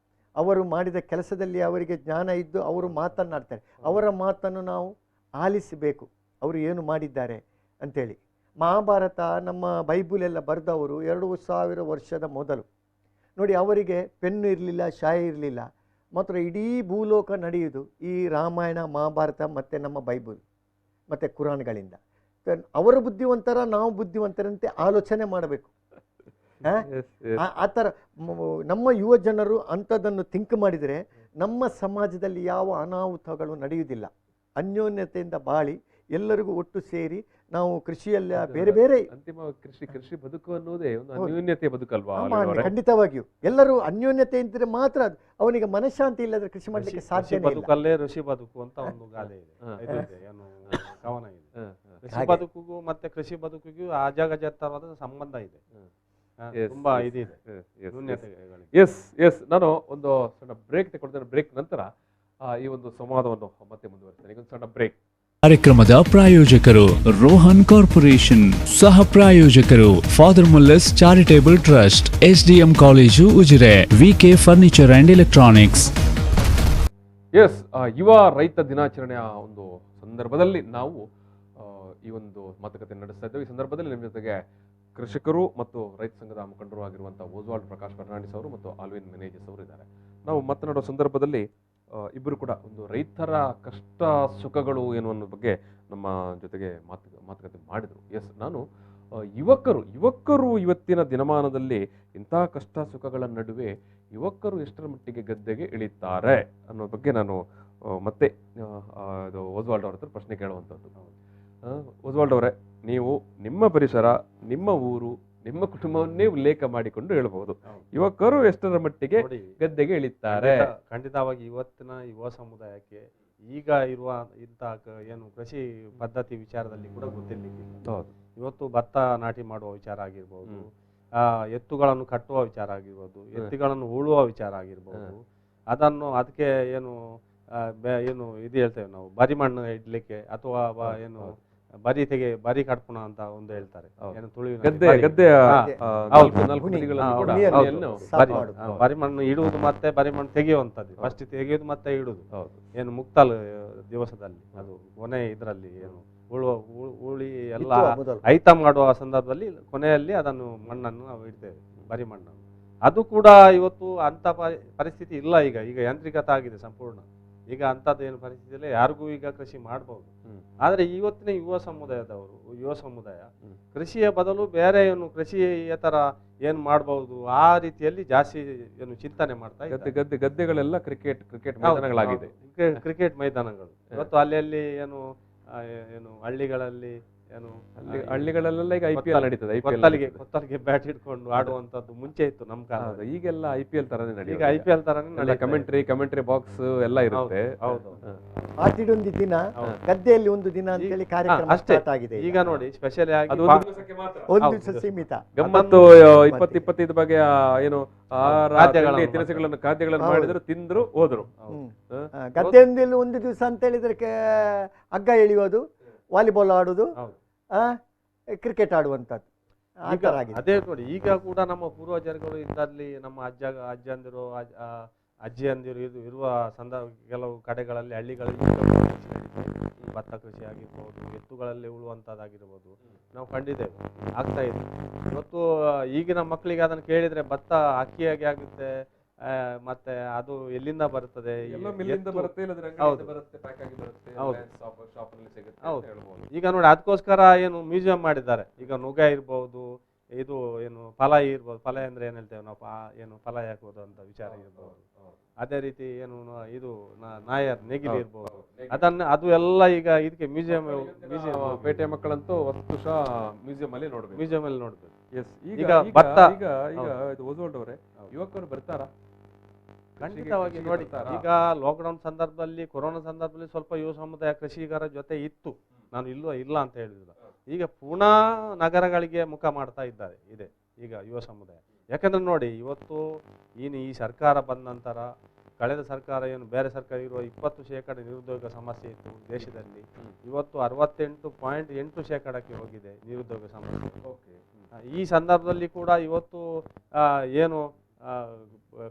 ಅವರು ಮಾಡಿದ ಕೆಲಸದಲ್ಲಿ ಅವರಿಗೆ ಜ್ಞಾನ ಇದ್ದು ಅವರು ಮಾತನ್ನಾಡ್ತಾರೆ. ಅವರ ಮಾತನ್ನು ನಾವು ಆಲಿಸಬೇಕು, ಅವರು ಏನು ಮಾಡಿದ್ದಾರೆ ಅಂಥೇಳಿ. ಮಹಾಭಾರತ, ನಮ್ಮ ಬೈಬಲ್ ಎಲ್ಲ ಬರೆದವರು 2000 ವರ್ಷದ ಮೊದಲು ನೋಡಿ. ಅವರಿಗೆ ಪೆನ್ನು ಇರಲಿಲ್ಲ, ಶಾಯಿ ಇರಲಿಲ್ಲ. ಮಾತ್ರ ಇಡೀ ಭೂಲೋಕ ನಡೆಯುವುದು ಈ ರಾಮಾಯಣ ಮಹಾಭಾರತ ಮತ್ತು ನಮ್ಮ ಬೈಬಲ್ ಮತ್ತು ಕುರಾನ್ಗಳಿಂದ. ಅವರು ಬುದ್ಧಿವಂತರ, ನಾವು ಬುದ್ಧಿವಂತರಂತೆ ಆಲೋಚನೆ ಮಾಡಬೇಕು. ಆ ಥರ ನಮ್ಮ ಯುವ ಜನರು ಅಂಥದ್ದನ್ನು ಥಿಂಕ್ ಮಾಡಿದರೆ ನಮ್ಮ ಸಮಾಜದಲ್ಲಿ ಯಾವ ಅನಾಹುತಗಳು ನಡೆಯುವುದಿಲ್ಲ. ಅನ್ಯೋನ್ಯತೆಯಿಂದ ಬಾಳಿ ಎಲ್ಲರಿಗೂ ಒಟ್ಟು ಸೇರಿ ನಾವು ಕೃಷಿಯಲ್ಲಿ ಬೇರೆ ಬೇರೆ ಅಂತಿಮ ಕೃಷಿ ಬದುಕು ಅನ್ನೋದೇ ಒಂದು ಅನ್ಯೋನ್ಯತೆ ಬದುಕಲ್ವಾ? ಖಂಡಿತವಾಗಿಯೂ ಎಲ್ಲರೂ ಅನ್ಯೋನ್ಯತೆ ಇದ್ದರೆ ಮಾತ್ರ ಅವನಿಗೆ ಮನಃಶಾಂತಿ ಇಲ್ಲದ್ರೆ ಕೃಷಿ ಮಾಡಲಿಕ್ಕೆ ಸಾಧ್ಯ ಬದುಕಲ್ಲೇ ಋಷಿ ಬದುಕು ಅಂತ ಒಂದು ಗಾದೆ ಇದೆ, ಏನು ಕವನ ಇದೆ. ಕೃಷಿ ಬದುಕಿಗೂ ಮತ್ತೆ ಕೃಷಿ ಬದುಕಿಗೂ ಅಜಗಜಾಂತರವಾದ ಸಂಬಂಧ ಇದೆ, ತುಂಬಾ ಇದಿದೆ. ಎಸ್ ನಾನು ಒಂದು ಸಣ್ಣ ಬ್ರೇಕ್ ತಗೊಳ್ತೇನೆ. ಬ್ರೇಕ್ ನಂತರ ಈ ಒಂದು ಸಂವಾದವನ್ನು ಮತ್ತೆ ಮುಂದುವರಿಸ್ತೇನೆ. ಈಗ ಒಂದು ಸಣ್ಣ ಬ್ರೇಕ್. ಕಾರ್ಯಕ್ರಮದ ಪ್ರಾಯೋಜಕರು ರೋಹನ್ ಕಾರ್ಪೊರೇಷನ್, ಸಹ ಪ್ರಾಯೋಜಕರು father Muller's charitable trust, SDM college Ujire, VK furniture and electronics. Yes, ಯುವ ರೈತ ದಿನಾಚರಣೆಯ ಒಂದು ಸಂದರ್ಭದಲ್ಲಿ ನಾವು ಈ ಒಂದು ಮಾತುಕತೆ ನಡೆಸ್ತಾ ಇದ್ದೇವೆ. ಈ ಸಂದರ್ಭದಲ್ಲಿ ನಿಮ್ಮ ಜೊತೆಗೆ ಕೃಷಿಕರು ಮತ್ತು ರೈತ ಸಂಘದ ಮುಖಂಡರು ಆಗಿರುವಂತಹ ಓಸ್ವಾಲ್ಡ್ ಪ್ರಕಾಶ್ ಫರ್ನಾಂಡಿಸ್ ಅವರು ಮತ್ತು ಆಲ್ವಿನ್ ಮೆನೇಜಸ್ ಅವರು ಇದ್ದಾರೆ. ನಾವು ಮಾತನಾಡುವ ಸಂದರ್ಭದಲ್ಲಿ ಇಬ್ಬರು ಕೂಡ ಒಂದು ರೈತರ ಕಷ್ಟ ಸುಖಗಳು ಏನು ಅನ್ನೋ ಬಗ್ಗೆ ನಮ್ಮ ಜೊತೆಗೆ ಮಾತುಕತೆ ಮಾಡಿದರು. ಎಸ್, ನಾನು ಯುವಕರು ಇವತ್ತಿನ ದಿನಮಾನದಲ್ಲಿ ಇಂಥ ಕಷ್ಟ ಸುಖಗಳ ನಡುವೆ ಯುವಕರು ಎಷ್ಟರ ಮಟ್ಟಿಗೆ ಗದ್ದೆಗೆ ಇಳಿತಾರೆ ಅನ್ನೋ ಬಗ್ಗೆ ನಾನು ಮತ್ತೆ ಓಸ್ವಾಲ್ಡ್ ಅವ್ರ ಹತ್ರ ಪ್ರಶ್ನೆ ಕೇಳುವಂಥದ್ದು. ಓಸ್ವಾಲ್ಡ್ ಅವರೇ, ನೀವು ನಿಮ್ಮ ಪರಿಸರ, ನಿಮ್ಮ ಊರು, ನಿಮ್ಮ ಕುಟುಂಬವನ್ನೇ ಉಲ್ಲೇಖ ಮಾಡಿಕೊಂಡು ಹೇಳಬಹುದು, ಯುವಕರು ಎಷ್ಟರ ಮಟ್ಟಿಗೆ ಗದ್ದೆಗೆ ಇಳಿತಾರೆ? ಖಂಡಿತವಾಗಿ ಇವತ್ತಿನ ಯುವ ಸಮುದಾಯಕ್ಕೆ ಈಗ ಇರುವ ಏನು ಕೃಷಿ ಪದ್ಧತಿ ವಿಚಾರದಲ್ಲಿ ಕೂಡ ಗೊತ್ತಿರಲಿಕ್ಕಿಲ್ಲ. ಇವತ್ತು ಭತ್ತ ನಾಟಿ ಮಾಡುವ ವಿಚಾರ ಆಗಿರ್ಬೋದು, ಎತ್ತುಗಳನ್ನು ಕಟ್ಟುವ ವಿಚಾರ ಆಗಿರ್ಬೋದು, ಎತ್ತುಗಳನ್ನು ಉಳುವ ವಿಚಾರ ಆಗಿರ್ಬೋದು, ಅದಕ್ಕೆ ಏನು ಇದು ಹೇಳ್ತೇವೆ ನಾವು, ಬರಿ ಮಣ್ಣು ಇಡ್ಲಿಕ್ಕೆ ಅಥವಾ ಏನು ಬರಿ ಕಟ್ಪುಣ ಅಂತ ಒಂದು ಹೇಳ್ತಾರೆ, ಏನು ಬರಿ ಮಣ್ಣು ಇಡುವುದು ಮತ್ತೆ ಬರಿ ಮಣ್ಣು ತೆಗೆಯುವಂಥದ್ದು, ಫಸ್ಟ್ ತೆಗೆಯುವುದು ಮತ್ತೆ ಇಡುವುದು, ಏನು ಮುಕ್ತಾಲ್ ದಿವಸದಲ್ಲಿ, ಅದು ಕೊನೆ ಇದರಲ್ಲಿ ಏನು ಉಳಿ ಎಲ್ಲ ಐತ ಮಾಡುವ ಸಂದರ್ಭದಲ್ಲಿ ಕೊನೆಯಲ್ಲಿ ಅದನ್ನು ಮಣ್ಣನ್ನು ನಾವು ಇಡ್ತೇವೆ, ಬರಿ ಮಣ್ಣನ್ನು. ಅದು ಕೂಡ ಇವತ್ತು ಅಂತ ಪರಿಸ್ಥಿತಿ ಇಲ್ಲ. ಈಗ ಯಾಂತ್ರಿಕತೆ ಆಗಿದೆ ಸಂಪೂರ್ಣ. ಈಗ ಅಂಥದ್ದು ಏನು ಪರಿಸ್ಥಿತಿ ಇಲ್ಲ, ಯಾರಿಗೂ ಈಗ ಕೃಷಿ ಮಾಡ್ಬೋದು. ಆದರೆ ಇವತ್ತಿನ ಯುವ ಸಮುದಾಯ ಕೃಷಿಯ ಬದಲು ಬೇರೆ ಏನು ಕೃಷಿಯೇತರ ಏನು ಮಾಡಬಹುದು ಆ ರೀತಿಯಲ್ಲಿ ಜಾಸ್ತಿ ಏನು ಚಿಂತನೆ ಮಾಡ್ತಾ ಇದ್ದಾರೆ. ಗದ್ದೆಗಳೆಲ್ಲ ಕ್ರಿಕೆಟ್ ಮೈದಾನಗಳಾಗಿದೆ, ಕ್ರಿಕೆಟ್ ಮೈದಾನಗಳು ಇವತ್ತು ಅಲ್ಲಿ ಏನು ಹಳ್ಳಿಗಳಲ್ಲಿ ಹಳ್ಳಿಗಳಲ್ಲೆಲ್ಲ ಈಗ IPL ನಡೀತದೆ. ಕೊತ್ತಲಿಗೆ ಬ್ಯಾಟ್ ಹಿಡ್ಕೊಂಡು ಆಡುವಂತದ್ದು ಮುಂಚೆ ಇತ್ತು ನಮ್ಮ ಕಾಲದ. ಈಗೆಲ್ಲ IPL ತರನೇ ನಡೆಯುತ್ತೆ. ಈಗ IPL ತರನೇ ಕಮೆಂಟ್ರಿ ಬಾಕ್ಸ್ ಎಲ್ಲ ಇರುತ್ತೆ. ಹೌದು, ಆಟಿಡೊಂದು ದಿನ ಗದ್ದೆಯಲ್ಲಿ ಒಂದು ದಿನ ಅಂತ ಹೇಳಿ ಕಾರ್ಯಕ್ರಮ ಸ್ಟಾರ್ಟ್ ಆಗಿದೆ. ಈಗ ನೋಡಿ ಸ್ಪೆಷಲ್ ಆಗಿ ಒಂದು ದಿವಸ ಸೀಮಿತ ಗಮ್ಮತ್ತು 20-25 ಬಗೆಯ ಏನು ಖಾದ್ಯಗಳನ್ನು ಮಾಡಿದ್ರು, ತಿಂದ್ರು, ಹೋದ್ರು. ಗದ್ದೆಯಲ್ಲಿ ಒಂದು ದಿವಸ ಅಂತ ಹೇಳಿದ್ರೆ ಹಗ್ಗ ಎಳೆಯೋದು, ವಾಲಿಬಾಲ್ ಆಡುದು, ಕ್ರಿಕೆಟ್ ಆಡುವಂಥದ್ದು. ಅದೇ ನೋಡಿ, ಈಗ ಕೂಡ ನಮ್ಮ ಪೂರ್ವಜರುಗಳು ಇದ್ದಲ್ಲಿ ನಮ್ಮ ಅಜ್ಜಿಯಂದಿರು ಇರುವ ಕೆಲವು ಕಡೆಗಳಲ್ಲಿ ಹಳ್ಳಿಗಳಲ್ಲಿ ಭತ್ತ ಕೃಷಿ ಆಗಿರ್ಬೋದು, ಎತ್ತುಗಳಲ್ಲಿ ಉಳುವಂಥದ್ದಾಗಿರ್ಬೋದು ನಾವು ಕಂಡಿದ್ದೇವೆ, ಆಗ್ತಾ ಇದೆ. ಇವತ್ತು ಈಗಿನ ಮಕ್ಕಳಿಗೆ ಅದನ್ನು ಕೇಳಿದ್ರೆ ಭತ್ತ ಅಕ್ಕಿಯಾಗಿ ಆಗುತ್ತೆ, ಮತ್ತೆ ಅದು ಎಲ್ಲಿಂದ ಬರುತ್ತದೆ, ಈಗ ನೋಡಿ ಅದಕ್ಕೋಸ್ಕರ ಏನು ಮ್ಯೂಸಿಯಂ ಮಾಡಿದ್ದಾರೆ. ಈಗ ನುಗ್ಗೆ ಇರ್ಬೋದು, ಇದು ಏನು ಫಲ ಇರ್ಬೋದು, ಫಲ ಅಂದ್ರೆ ಏನ್ ಹೇಳ್ತೇವೆ ನಾವು, ಏನು ಫಲ ಹಾಕುವುದು ಅಂತ ವಿಚಾರ ಇರ್ಬೋದು. ಅದೇ ರೀತಿ ಏನು ಇದು ನೇಗಿಲು ಇರ್ಬೋದು, ಅದು ಎಲ್ಲ ಈಗ ಇದಕ್ಕೆ ಮ್ಯೂಸಿಯಂ ಪೇಟೆ ಮಕ್ಕಳಂತೂ ವಸ್ತುಶಃ ಮ್ಯೂಸಿಯಂ ಅಲ್ಲಿ ನೋಡ್ಬೇಕು. ಈಗ ಭತ್ತ, ಓಸ್ವಾಲ್ಡ್ ಅವರೇ, ಯುವಕರು ಬರ್ತಾರಾ? ಖಂಡಿತವಾಗಿ ನೋಡಿ, ಈಗ ಲಾಕ್ಡೌನ್ ಸಂದರ್ಭದಲ್ಲಿ, ಕೊರೋನಾ ಸಂದರ್ಭದಲ್ಲಿ ಸ್ವಲ್ಪ ಯುವ ಸಮುದಾಯ ಕೃಷಿಗಾರ ಜೊತೆ ಇತ್ತು, ನಾನು ಇಲ್ಲ ಅಂತ ಹೇಳಿಲ್ಲ. ಈಗ ಪುನಃ ನಗರಗಳಿಗೆ ಮುಖ ಮಾಡ್ತಾ ಇದೆ ಈಗ ಯುವ ಸಮುದಾಯ. ಯಾಕಂದ್ರೆ ನೋಡಿ, ಇವತ್ತು ಈ ಸರ್ಕಾರ ಬಂದ ನಂತರ, ಕಳೆದ ಸರ್ಕಾರ ಏನು ಬೇರೆ ಸರ್ಕಾರ ಇರುವ 20% ನಿರುದ್ಯೋಗ ಸಮಸ್ಯೆ ಇತ್ತು ದೇಶದಲ್ಲಿ, ಇವತ್ತು 68.8% ಹೋಗಿದೆ ನಿರುದ್ಯೋಗ ಸಮಸ್ಯೆ. ಈ ಸಂದರ್ಭದಲ್ಲಿ ಕೂಡ ಇವತ್ತು ಏನು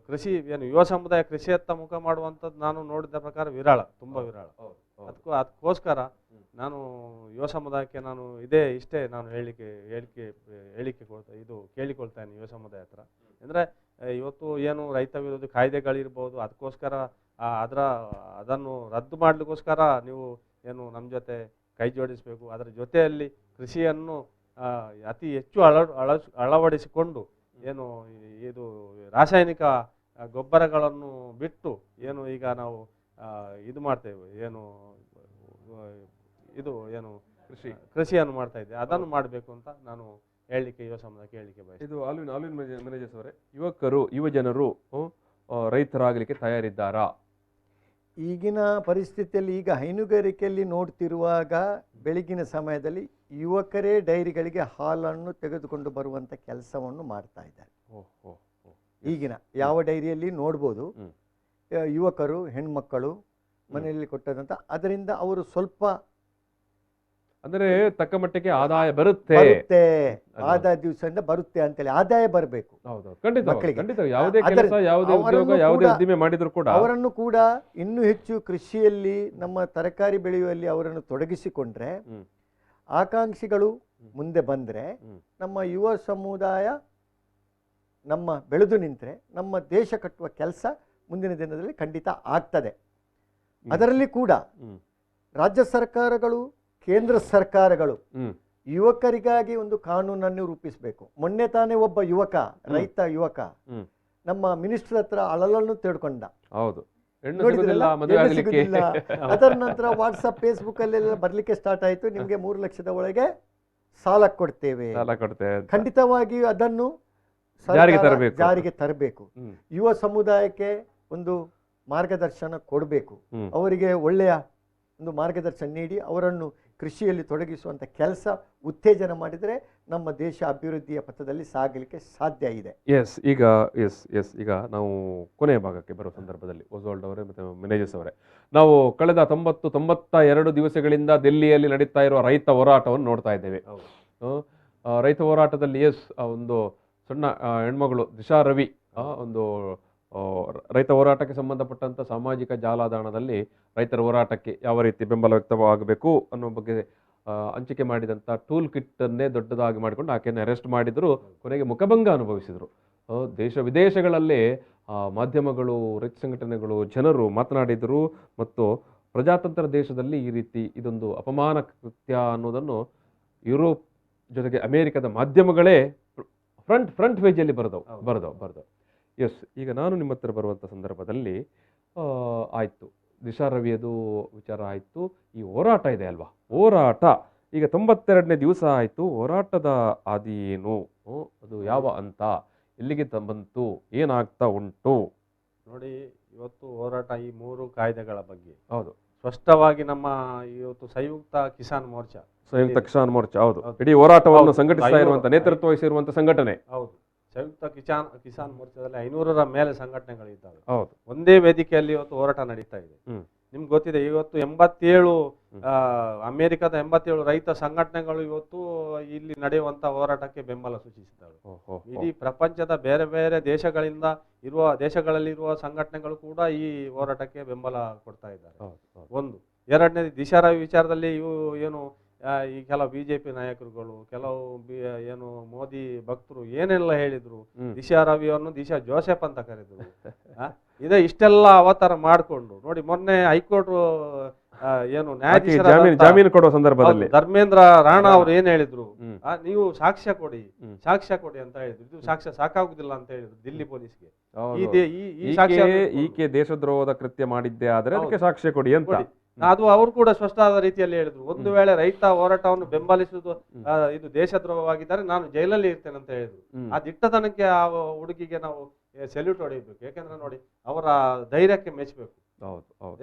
ಕೃಷಿ ಏನು ಯುವ ಸಮುದಾಯ ಕೃಷಿಯತ್ತ ಮುಖ ಮಾಡುವಂಥದ್ದು ನಾನು ನೋಡಿದ ಪ್ರಕಾರ ತುಂಬಾ ವಿರಳ. ಅದಕ್ಕೋಸ್ಕರ ನಾನು ಯುವ ಸಮುದಾಯಕ್ಕೆ ಇಷ್ಟೇ ನಾನು ಹೇಳಿಕೆ ಕೇಳಿಕೊಳ್ತೇನೆ ಯುವ ಸಮುದಾಯ ಹತ್ರ. ಅಂದರೆ ಇವತ್ತು ಏನು ರೈತ ವಿರೋಧಿ ಕಾಯ್ದೆಗಳಿರ್ಬೋದು, ಅದಕ್ಕೋಸ್ಕರ ಅದನ್ನು ರದ್ದು ಮಾಡಲಿಕ್ಕೋಸ್ಕರ ನೀವು ಏನು ನಮ್ಮ ಜೊತೆ ಕೈ ಜೋಡಿಸಬೇಕು. ಅದರ ಜೊತೆಯಲ್ಲಿ ಕೃಷಿಯನ್ನು ಅತಿ ಹೆಚ್ಚು ಅಳವಡಿಸಿಕೊಂಡು ಏನು ಇದು ರಾಸಾಯನಿಕ ಗೊಬ್ಬರಗಳನ್ನು ಬಿಟ್ಟು ಏನು ಈಗ ನಾವು ಇದು ಮಾಡ್ತೇವೆ, ಏನು ಇದು ಏನು ಕೃಷಿಯನ್ನು ಮಾಡ್ತಾ ಇದ್ದೆ, ಅದನ್ನು ಮಾಡಬೇಕು ಅಂತ ನಾನು ಹೇಳಲಿಕ್ಕೆ ಯುವ ಸಮುದಾಯಕ್ಕೆ ಹೇಳಲಿಕ್ಕೆ ಬಯಸ್ತೇನೆ. ಇದು ಆಲ್ವಿನ್ ಮ್ಯಾನೇಜರ್ಸ್ ಅವರೇ, ಯುವ ಜನರು ರೈತರಾಗಲಿಕ್ಕೆ ತಯಾರಿದ್ದಾರಾ? ಈಗಿನ ಪರಿಸ್ಥಿತಿಯಲ್ಲಿ ಈಗ ಹೈನುಗಾರಿಕೆಯಲ್ಲಿ ನೋಡ್ತಿರುವಾಗ ಬೆಳಗಿನ ಸಮಯದಲ್ಲಿ ಯುವಕರೇ ಡೈರಿಗಳಿಗೆ ಹಾಲನ್ನು ತೆಗೆದುಕೊಂಡು ಬರುವಂಥ ಕೆಲಸವನ್ನು ಮಾಡ್ತಾ ಇದ್ದಾರೆ. ಈಗಿನ ಯಾವ ಡೈರಿಯಲ್ಲಿ ನೋಡ್ಬೋದು, ಯುವಕರು ಹೆಣ್ಮಕ್ಕಳು ಮನೆಯಲ್ಲಿ ಕೊಟ್ಟದಂತ, ಅದರಿಂದ ಅವರು ಸ್ವಲ್ಪ ಅಂದರೆ ತಕ್ಕ ಮಟ್ಟಿಗೆ ಆದಾಯ ಬರುತ್ತೆ, ಆದಾಯ ದಿವಸದಿಂದ ಬರುತ್ತೆ ಅಂತೇಳಿ ಆದಾಯ ಬರಬೇಕು. ಅವರನ್ನು ಕೂಡ ಇನ್ನೂ ಹೆಚ್ಚು ಕೃಷಿಯಲ್ಲಿ ನಮ್ಮ ತರಕಾರಿ ಬೆಳೆಯುವಲ್ಲಿ ಅವರನ್ನು ತೊಡಗಿಸಿಕೊಂಡ್ರೆ, ಆಕಾಂಕ್ಷಿಗಳು ಮುಂದೆ ಬಂದ್ರೆ, ನಮ್ಮ ಯುವ ಸಮುದಾಯ ನಮ್ಮ ಬೆಳೆದು ನಿಂತರೆ ನಮ್ಮ ದೇಶ ಕಟ್ಟುವ ಕೆಲಸ ಮುಂದಿನ ದಿನದಲ್ಲಿ ಖಂಡಿತ ಆಗ್ತದೆ. ಅದರಲ್ಲಿ ಕೂಡ ರಾಜ್ಯ ಸರ್ಕಾರಗಳು, ಕೇಂದ್ರ ಸರ್ಕಾರಗಳು ಯುವಕರಿಗಾಗಿ ಒಂದು ಕಾನೂನನ್ನು ರೂಪಿಸಬೇಕು. ಮೊನ್ನೆ ತಾನೇ ಒಬ್ಬ ರೈತ ಯುವಕ ನಮ್ಮ ಮಿನಿಸ್ಟರ್ ಹತ್ರ ಅಳಲನ್ನು ತೆಡ್ಕೊಂಡ. ಅದರ ನಂತರ ವಾಟ್ಸಪ್, ಫೇಸ್ಬುಕ್ ಅಲ್ಲೆಲ್ಲ ಬರ್ಲಿಕ್ಕೆ ಸ್ಟಾರ್ಟ್ ಆಯ್ತು, ನಿಮ್ಗೆ 3 ಲಕ್ಷದ ಒಳಗೆ ಸಾಲ ಕೊಡ್ತೇವೆ. ಖಂಡಿತವಾಗಿ ಅದನ್ನು ಜಾರಿಗೆ ತರಬೇಕು. ಯುವ ಸಮುದಾಯಕ್ಕೆ ಒಂದು ಮಾರ್ಗದರ್ಶನ ಕೊಡಬೇಕು. ಅವರಿಗೆ ಒಳ್ಳೆಯ ಒಂದು ಮಾರ್ಗದರ್ಶನ ನೀಡಿ ಅವರನ್ನು ಕೃಷಿಯಲ್ಲಿ ತೊಡಗಿಸುವಂಥ ಕೆಲಸ ಉತ್ತೇಜನ ಮಾಡಿದರೆ ನಮ್ಮ ದೇಶ ಅಭಿವೃದ್ಧಿಯ ಪಥದಲ್ಲಿ ಸಾಗಲಿಕ್ಕೆ ಸಾಧ್ಯ ಇದೆ. ಈಗ ನಾವು ಕೊನೆಯ ಭಾಗಕ್ಕೆ ಬರುವ ಸಂದರ್ಭದಲ್ಲಿ ಒಸ್ವಾಲ್ಡ್ ಅವರೇ ಮತ್ತು ಮ್ಯಾನೇಜರ್ಸ್ ಅವರೇ, ನಾವು ಕಳೆದ 92 ದಿವಸಗಳಿಂದ ದಿಲ್ಲಿಯಲ್ಲಿ ನಡೀತಾ ಇರುವ ರೈತ ಹೋರಾಟವನ್ನು ನೋಡ್ತಾ ಇದ್ದೇವೆ. ರೈತ ಹೋರಾಟದಲ್ಲಿ ಒಂದು ಸಣ್ಣ ಹೆಣ್ಮಗಳು ದಿಶಾ ರವಿ ಒಂದು ರೈತ ಹೋರಾಟಕ್ಕೆ ಸಂಬಂಧಪಟ್ಟಂಥ ಸಾಮಾಜಿಕ ಜಾಲತಾಣದಲ್ಲಿ ರೈತರ ಹೋರಾಟಕ್ಕೆ ಯಾವ ರೀತಿ ಬೆಂಬಲ ವ್ಯಕ್ತವಾಗಬೇಕು ಅನ್ನೋ ಬಗ್ಗೆ ಹಂಚಿಕೆ ಮಾಡಿದಂಥ ಟೂಲ್ ಕಿಟ್ಟನ್ನೇ ದೊಡ್ಡದಾಗಿ ಮಾಡಿಕೊಂಡು ಆಕೆಯನ್ನು ಅರೆಸ್ಟ್ ಮಾಡಿದ್ರು. ಕೊನೆಗೆ ಮುಖಭಂಗ ಅನುಭವಿಸಿದರು. ದೇಶ ವಿದೇಶಗಳಲ್ಲಿ ಮಾಧ್ಯಮಗಳು, ರೈತ ಸಂಘಟನೆಗಳು, ಜನರು ಮಾತನಾಡಿದರು. ಮತ್ತು ಪ್ರಜಾತಂತ್ರ ದೇಶದಲ್ಲಿ ಈ ರೀತಿ ಇದೊಂದು ಅಪಮಾನ ಕೃತ್ಯ ಅನ್ನೋದನ್ನು ಯುರೋಪ್ ಜೊತೆಗೆ ಅಮೇರಿಕದ ಮಾಧ್ಯಮಗಳೇ ಫ್ರಂಟ್ ಪೇಜಲ್ಲಿ ಬರೆದವು. ಈಗ ನಾನು ನಿಮ್ಮ ಹತ್ರ ಬರುವಂಥ ಸಂದರ್ಭದಲ್ಲಿ ಆಯಿತು, ದಿಶಾ ರವಿಯದು ವಿಚಾರ ಆಯಿತು, ಈ ಹೋರಾಟ ಇದೆ ಅಲ್ವಾ, ಹೋರಾಟ ಈಗ 92ನೇ ದಿವಸ ಆಯಿತು. ಹೋರಾಟದ ಆದಿ ಏನು, ಅದು ಯಾವ ಹಂತ, ಎಲ್ಲಿಗೆ ಬಂತು, ಏನಾಗ್ತಾ ಉಂಟು ನೋಡಿ. ಇವತ್ತು ಹೋರಾಟ ಈ 3 ಕಾಯ್ದೆಗಳ ಬಗ್ಗೆ ಸ್ಪಷ್ಟವಾಗಿ ನಮ್ಮ ಇವತ್ತು ಸಂಯುಕ್ತ ಕಿಸಾನ್ ಮೋರ್ಚಾ ಇಡೀ ಹೋರಾಟವನ್ನು ಸಂಘಟಿಸ್ತಾ ಇರುವಂತ, ನೇತೃತ್ವ ವಹಿಸಿರುವಂತ ಸಂಘಟನೆ. ಹೌದು, ಸಂಯುಕ್ತ ಕಿಸಾನ್ ಮೋರ್ಚಾದಲ್ಲಿ 500ರ ಮೇಲೆ ಸಂಘಟನೆಗಳಿದ್ದಾವೆ. ಒಂದೇ ವೇದಿಕೆಯಲ್ಲಿ ಇವತ್ತು ಹೋರಾಟ ನಡೀತಾ ಇದೆ. ನಿಮ್ಗೆ ಗೊತ್ತಿದೆ, ಇವತ್ತು 87 ಅಮೆರಿಕದ 87 ರೈತ ಸಂಘಟನೆಗಳು ಇವತ್ತು ಇಲ್ಲಿ ನಡೆಯುವಂತ ಹೋರಾಟಕ್ಕೆ ಬೆಂಬಲ ಸೂಚಿಸಿದ್ದಾವೆ. ಇಡೀ ಪ್ರಪಂಚದ ಬೇರೆ ಬೇರೆ ದೇಶಗಳಲ್ಲಿರುವ ಸಂಘಟನೆಗಳು ಕೂಡ ಈ ಹೋರಾಟಕ್ಕೆ ಬೆಂಬಲ ಕೊಡ್ತಾ ಇದ್ದಾರೆ. ಒಂದು. ಎರಡನೇ, ದಿಶಾ ರವಿ ವಿಚಾರದಲ್ಲಿ ಇವು ಏನು ಈ ಕೆಲವು ಬಿಜೆಪಿ ನಾಯಕರುಗಳು, ಕೆಲವು ಏನು ಮೋದಿ ಭಕ್ತರು ಏನೆಲ್ಲ ಹೇಳಿದ್ರು, ದಿಶಾ ರವಿಯನ್ನು ದಿಶಾ ಜೋಸೆಫ್ ಅಂತ ಕರೆದ್ರು. ಇಷ್ಟೆಲ್ಲ ಅವತಾರ ಮಾಡಿಕೊಂಡು ನೋಡಿ, ಮೊನ್ನೆ ಹೈಕೋರ್ಟ್ ಏನು ನ್ಯಾಯಾಧೀಶರ ಜಾಮೀನು ಕೊಡುವ ಸಂದರ್ಭದಲ್ಲಿ ಧರ್ಮೇಂದ್ರ ರಾಣಾ ಅವರು ಏನ್ ಹೇಳಿದ್ರು, ನೀವು ಸಾಕ್ಷ್ಯ ಕೊಡಿ ಅಂತ ಹೇಳಿದ್ರು. ಇದು ಸಾಕ್ಷ್ಯ ಸಾಕಾಗುದಿಲ್ಲ ಅಂತ ಹೇಳಿದ್ರು ದಿಲ್ಲಿ ಪೊಲೀಸ್ಗೆ. ಈಕೆ ದೇಶದ್ರೋಹದ ಕೃತ್ಯ ಮಾಡಿದ್ದೆ ಆದ್ರೆ ಅದಕ್ಕೆ ಸಾಕ್ಷ್ಯ ಕೊಡಿ ಅಂತ ಅದು ಅವರು ಕೂಡ ಸ್ಪಷ್ಟವಾದ ರೀತಿಯಲ್ಲಿ ಹೇಳಿದ್ರು. ಒಂದು ವೇಳೆ ರೈತ ಹೋರಾಟವನ್ನು ಬೆಂಬಲಿಸುವುದು ಇದು ದೇಶದ್ರೋಹವಾಗಿದ್ದರೆ ನಾನು ಜೈಲಲ್ಲಿ ಇರ್ತೇನೆ ಅಂತ ಹೇಳಿದ್ರು. ಆ ದಿಟ್ಟತನಕ್ಕೆ ಆ ಹುಡುಗಿಗೆ ನಾವು ಸೆಲ್ಯೂಟ್ ಹೊಡೆಯಬೇಕು. ಯಾಕಂದ್ರೆ ನೋಡಿ, ಅವರ ಧೈರ್ಯಕ್ಕೆ ಮೆಚ್ಚಬೇಕು.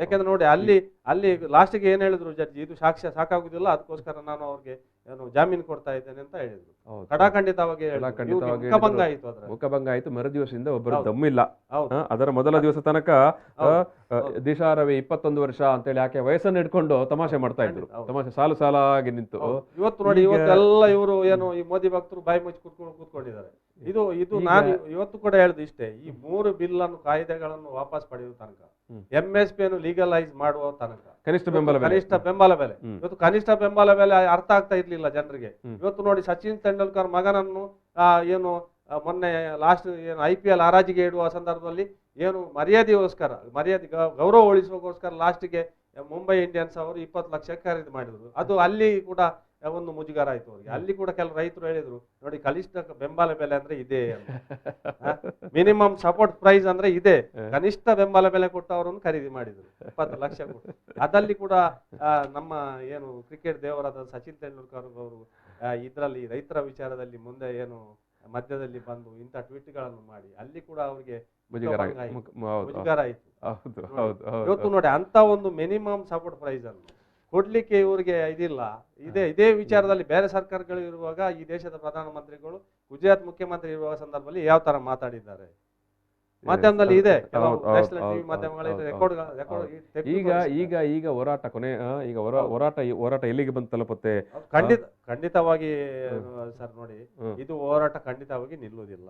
ಯಾಕಂದ್ರೆ ನೋಡಿ, ಅಲ್ಲಿ ಲಾಸ್ಟ್ಗೆ ಏನ್ ಹೇಳಿದ್ರು ಜಡ್ಜಿ, ಇದು ಸಾಕ್ಷ್ಯ ಸಾಕಾಗುದಿಲ್ಲ, ಅದಕ್ಕೋಸ್ಕರ ನಾನು ಅವ್ರಿಗೆ ಏನು ಜಾಮೀನು ಕೊಡ್ತಾ ಇದ್ದೇನೆ ಅಂತ ಹೇಳಿದ್ರು. ಖಡಾಖಂಡಿತವಾಗಿ ಮುಖಭಂಗ ಆಯ್ತು. ಮರು ದಿವಸದಿಂದ ಒಬ್ಬರು ದಮ್ಮಿಲ್ಲ. ಅದರ ಮೊದಲ ದಿವಸ ತನಕ ದಿಶಾ ರವಿ 21 ವರ್ಷ ಅಂತೇಳಿ ಆಕೆ ವಯಸ್ಸನ್ನು ಇಟ್ಕೊಂಡು ತಮಾಷೆ ಮಾಡ್ತಾ ಇದ್ರು. ತಮಾಷೆ ಸಾಲಾಗಿ ನಿಂತು. ಇವತ್ತು ನೋಡಿ, ಇವತ್ತೆಲ್ಲ ಇವರು ಏನು ಈ ಮೋದಿ ಭಕ್ತರು ಬಾಯಿ ಮುಚ್ಚಿ ಕೂತ್ಕೊಂಡಿದ್ದಾರೆ. ಇದು ನಾನು ಇವತ್ತು ಕೂಡ ಹೇಳುದು ಇಷ್ಟೇ, ಈ 3 ಬಿಲ್ ಅನ್ನು ಕಾಯ್ದೆಗಳನ್ನು ವಾಪಸ್ ಪಡೆಯುವ ತನಕ, MSP ಅನ್ನು ಲೀಗಲೈಸ್ ಮಾಡುವ ತನಕ, ಕನಿಷ್ಠ ಬೆಂಬಲ ಬೆಲೆ ಇವತ್ತು ಕನಿಷ್ಠ ಬೆಂಬಲ ಬೆಲೆ ಅರ್ಥ ಆಗ್ತಾ ಇರ್ಲಿಲ್ಲ ಜನರಿಗೆ. ಇವತ್ತು ನೋಡಿ, ಸಚಿನ್ ತೆಂಡೂಲ್ಕರ್ ಮಗನನ್ನು ಏನು ಮೊನ್ನೆ ಲಾಸ್ಟ್ ಏನು IPL ಹರಾಜಿಗೆ ಇಡುವ ಸಂದರ್ಭದಲ್ಲಿ ಏನು ಮರ್ಯಾದೆಗೋಸ್ಕರ ಗೌರವ ಉಳಿಸುವಗೋಸ್ಕರ ಲಾಸ್ಟಿಗೆ ಮುಂಬೈ ಇಂಡಿಯನ್ಸ್ ಅವರು 20 ಲಕ್ಷ ಖರೀದಿ ಮಾಡಿದ್ರು. ಅದು ಅಲ್ಲಿ ಕೂಡ ಒಂದು ಮುಜುಗರ ಆಯ್ತು ಅವರಿಗೆ. ಅಲ್ಲಿ ಕೂಡ ಕೆಲವು ರೈತರು ಹೇಳಿದ್ರು, ನೋಡಿ ಕನಿಷ್ಠ ಬೆಂಬಲ ಬೆಲೆ ಅಂದ್ರೆ ಇದೆ, ಮಿನಿಮಮ್ ಸಪೋರ್ಟ್ ಪ್ರೈಸ್ ಅಂದ್ರೆ ಇದೆ, ಕನಿಷ್ಠ ಬೆಂಬಲ ಬೆಲೆ ಕೊಟ್ಟು ಅವರನ್ನು ಖರೀದಿ ಮಾಡಿದ್ರು 20 ಲಕ್ಷ ಕೊಟ್ಟು. ಅದಲ್ಲಿ ಕೂಡ ನಮ್ಮ ಏನು ಕ್ರಿಕೆಟ್ ದೇವರಾದ ಸಚಿನ್ ತೆಂಡೂಲ್ಕರ್ ಅವರು ಇದರಲ್ಲಿ ರೈತರ ವಿಚಾರದಲ್ಲಿ ಮುಂದೆ ಏನು ಮಧ್ಯದಲ್ಲಿ ಬಂದು ಇಂಥ ಟ್ವೀಟ್ಗಳನ್ನು ಮಾಡಿ ಅಲ್ಲಿ ಕೂಡ ಅವರಿಗೆ ಮುಜುಗರ ಆಯಿತು. ಇವತ್ತು ನೋಡಿ ಅಂತ ಒಂದು ಮಿನಿಮಮ್ ಸಪೋರ್ಟ್ ಪ್ರೈಸ್ ಅನ್ನು ಕೊಡ್ಲಿಕ್ಕೆ ಇವರಿಗೆ ಇದಿಲ್ಲ. ಇದೇ ವಿಚಾರದಲ್ಲಿ ಬೇರೆ ಸರ್ಕಾರಗಳು ಇರುವಾಗ ಈ ದೇಶದ ಪ್ರಧಾನಮಂತ್ರಿಗಳು ಗುಜರಾತ್ ಮುಖ್ಯಮಂತ್ರಿ ಇರುವ ಸಂದರ್ಭದಲ್ಲಿ ಯಾವ ತರ ಮಾತಾಡಿದ್ದಾರೆ ಮಾಧ್ಯಮದಲ್ಲಿ ಇದೆ, ಕೆಲವು ಟಿವಿ ಮಾಧ್ಯಮಗಳಲ್ಲಿ ಈಗ ಹೋರಾಟ ಕೊನೆ ಈಗ ಹೋರಾಟ ಎಲ್ಲಿಗೆ ಬಂದು ತಲುಪುತ್ತೆ? ಖಂಡಿತವಾಗಿ ಸರ್ ನೋಡಿ, ಇದು ಹೋರಾಟ ಖಂಡಿತವಾಗಿ ನಿಲ್ಲುವುದಿಲ್ಲ.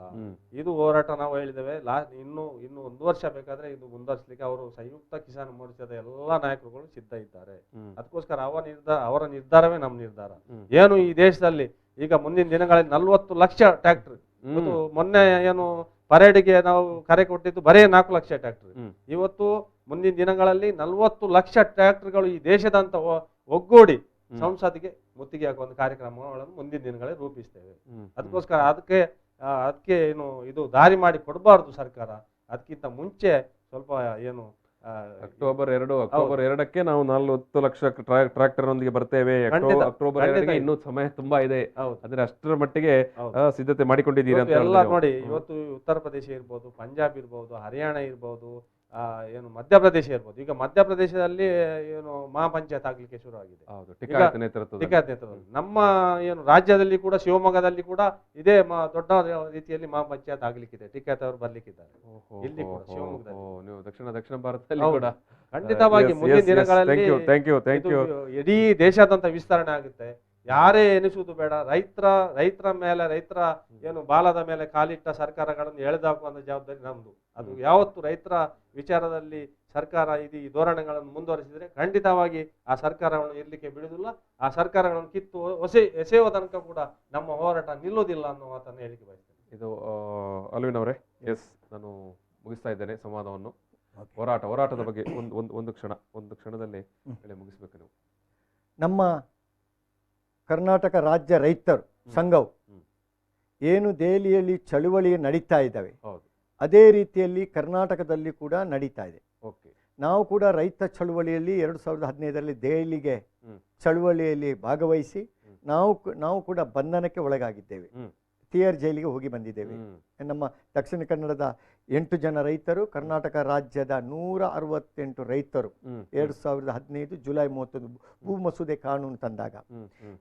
ಇದು ಹೋರಾಟ ನಾವು ಹೇಳಿದ್ದೇವೆ ಇನ್ನು 1 ವರ್ಷ ಬೇಕಾದ್ರೆ ಇದು ಮುಂದುವರಿಸಲಿಕ್ಕೆ ಅವರು ಸಂಯುಕ್ತ ಕಿಸಾನ್ ಮೋರ್ಚಾದ ಎಲ್ಲಾ ನಾಯಕರುಗಳು ಸಿದ್ಧ ಇದ್ದಾರೆ. ಅದಕ್ಕೋಸ್ಕರ ಅವರ ನಿರ್ಧಾರವೇ ನಮ್ಮ ನಿರ್ಧಾರ. ಏನು ಈ ದೇಶದಲ್ಲಿ ಈಗ ಮುಂದಿನ ದಿನಗಳಲ್ಲಿ 40 ಲಕ್ಷ ಟ್ರ್ಯಾಕ್ಟರ್, ಮೊನ್ನೆ ಏನು ಪರೇಡ್ಗೆ ನಾವು ಕರೆ ಕೊಟ್ಟಿದ್ದು ಬರೇ 4 ಲಕ್ಷ ಟ್ರ್ಯಾಕ್ಟರ್, ಇವತ್ತು ಮುಂದಿನ ದಿನಗಳಲ್ಲಿ 40 ಲಕ್ಷ ಟ್ರ್ಯಾಕ್ಟರ್ಗಳು ಈ ದೇಶದಂತ ಒಗ್ಗೂಡಿ ಸಂಸತ್ತಿಗೆ ಮುತ್ತಿಗೆ ಹಾಕುವ ಒಂದು ಕಾರ್ಯಕ್ರಮಗಳನ್ನು ಮುಂದಿನ ದಿನಗಳಲ್ಲಿ ರೂಪಿಸ್ತೇವೆ. ಅದಕ್ಕೋಸ್ಕರ ಅದಕ್ಕೆ ಏನು ಇದು ದಾರಿ ಮಾಡಿ ಕೊಡಬಾರ್ದು ಸರ್ಕಾರ. ಅದಕ್ಕಿಂತ ಮುಂಚೆ ಸ್ವಲ್ಪ ಏನು ಅಕ್ಟೋಬರ್ 2ಕ್ಕೆ ನಾವು 40 ಲಕ್ಷ ಟ್ರ್ಯಾಕ್ಟರ್ ಒಂದಿಗೆ ಬರ್ತೇವೆ. ಅಕ್ಟೋಬರ್ 2ಗೆ ಇನ್ನೂ ಸಮಯ ತುಂಬಾ ಇದೆ, ಅಂದ್ರೆ ಅಷ್ಟರ ಮಟ್ಟಿಗೆ ಸಿದ್ಧತೆ ಮಾಡಿಕೊಂಡಿದ್ದೀರಿ ಅಂತ ಎಲ್ಲ ನೋಡಿ. ಇವತ್ತು ಉತ್ತರ ಪ್ರದೇಶ ಇರ್ಬೋದು, ಪಂಜಾಬ್ ಇರ್ಬೋದು, ಹರಿಯಾಣ ಇರ್ಬೋದು, ಏನು ಮಧ್ಯಪ್ರದೇಶ ಇರ್ಬೋದು. ಈಗ ಮಧ್ಯಪ್ರದೇಶದಲ್ಲಿ ಏನು ಮಹಾಪಂಚಾಯತ್ ಆಗ್ಲಿಕ್ಕೆ ಶುರು ಆಗಿದೆ ಟಿಕಾಯತ್ ನೇತೃತ್ವದಲ್ಲಿ. ನಮ್ಮ ಏನು ರಾಜ್ಯದಲ್ಲಿ ಕೂಡ ಶಿವಮೊಗ್ಗದಲ್ಲಿ ಕೂಡ ಇದೇ ದೊಡ್ಡ ರೀತಿಯಲ್ಲಿ ಮಹಾಪಂಚಾಯತ್ ಆಗ್ಲಿಕ್ಕಿದೆ, ಟಿಕಾಯತ್ ಅವರು ಬರ್ಲಿಕ್ಕಿದ್ದಾರೆ ಇಲ್ಲಿ ಕೂಡ ಶಿವಮೊಗ್ಗದಲ್ಲಿ. ನೀವು ದಕ್ಷಿಣ ಭಾರತದಲ್ಲಿ ಕೂಡ ಖಂಡಿತವಾಗಿ ಮುಂದಿನ ದಿನಗಳಲ್ಲಿ ಇಡೀ ದೇಶಾದ್ಯಂತ ವಿಸ್ತರಣೆ ಆಗುತ್ತೆ. ಯಾರೇ ಎನಿಸುವುದು ಬೇಡ, ರೈತರ ಮೇಲೆ ರೈತರ ಏನು ಬಾಲದ ಮೇಲೆ ಕಾಲಿಟ್ಟ ಸರ್ಕಾರಗಳನ್ನು ಎಳೆದಾಕುವಂತ ಜವಾಬ್ದಾರಿ ನಮ್ದು. ಅದು ಯಾವತ್ತು ರೈತರ ವಿಚಾರದಲ್ಲಿ ಸರ್ಕಾರ ಈ ಧೋರಣೆಗಳನ್ನು ಮುಂದುವರಿಸಿದ್ರೆ ಖಂಡಿತವಾಗಿ ಆ ಸರ್ಕಾರಗಳನ್ನು ಇರ್ಲಿಕ್ಕೆ ಬಿಡುವುದಿಲ್ಲ. ಆ ಸರ್ಕಾರಗಳನ್ನು ಕಿತ್ತು ಎಸೆಯುವ ತನಕ ಕೂಡ ನಮ್ಮ ಹೋರಾಟ ನಿಲ್ಲುವುದಿಲ್ಲ ಅನ್ನೋ ಮಾತನ್ನು ಹೇಳಿಕೆ ಬಯಸ್ತೇನೆ. ಇದು ಅಲ್ವಿನ್ ಅವರೇ, ನಾನು ಮುಗಿಸ್ತಾ ಇದ್ದೇನೆ ಸಂವಾದವನ್ನು. ಹೋರಾಟದ ಬಗ್ಗೆ ಒಂದು ಕ್ಷಣದಲ್ಲಿ ಮುಗಿಸ್ಬೇಕು ನೀವು. ನಮ್ಮ ಕರ್ನಾಟಕ ರಾಜ್ಯ ರೈತರು ಸಂಘವು ಏನು ದೆಹಲಿಯಲ್ಲಿ ಚಳುವಳಿ ನಡೀತಾ ಇದ್ದಾವೆ, ಅದೇ ರೀತಿಯಲ್ಲಿ ಕರ್ನಾಟಕದಲ್ಲಿ ಕೂಡ ನಡೀತಾ ಇದೆ. ನಾವು ಕೂಡ ರೈತ ಚಳುವಳಿಯಲ್ಲಿ 2015ರಲ್ಲಿ ದೆಹಲಿಗೆ ಚಳುವಳಿಯಲ್ಲಿ ಭಾಗವಹಿಸಿ ನಾವು ಕೂಡ ಬಂಧನಕ್ಕೆ ಒಳಗಾಗಿದ್ದೇವೆ. ತಿಹಾರ್ ಜೈಲಿಗೆ ಹೋಗಿ ಬಂದಿದ್ದೇವೆ. ನಮ್ಮ ದಕ್ಷಿಣ ಕನ್ನಡದ 8 ಜನ ರೈತರು, ಕರ್ನಾಟಕ ರಾಜ್ಯದ 168 ರೈತರು 2015 ಜುಲೈ 31 ಭೂ ಮಸೂದೆ ಕಾನೂನು ತಂದಾಗ.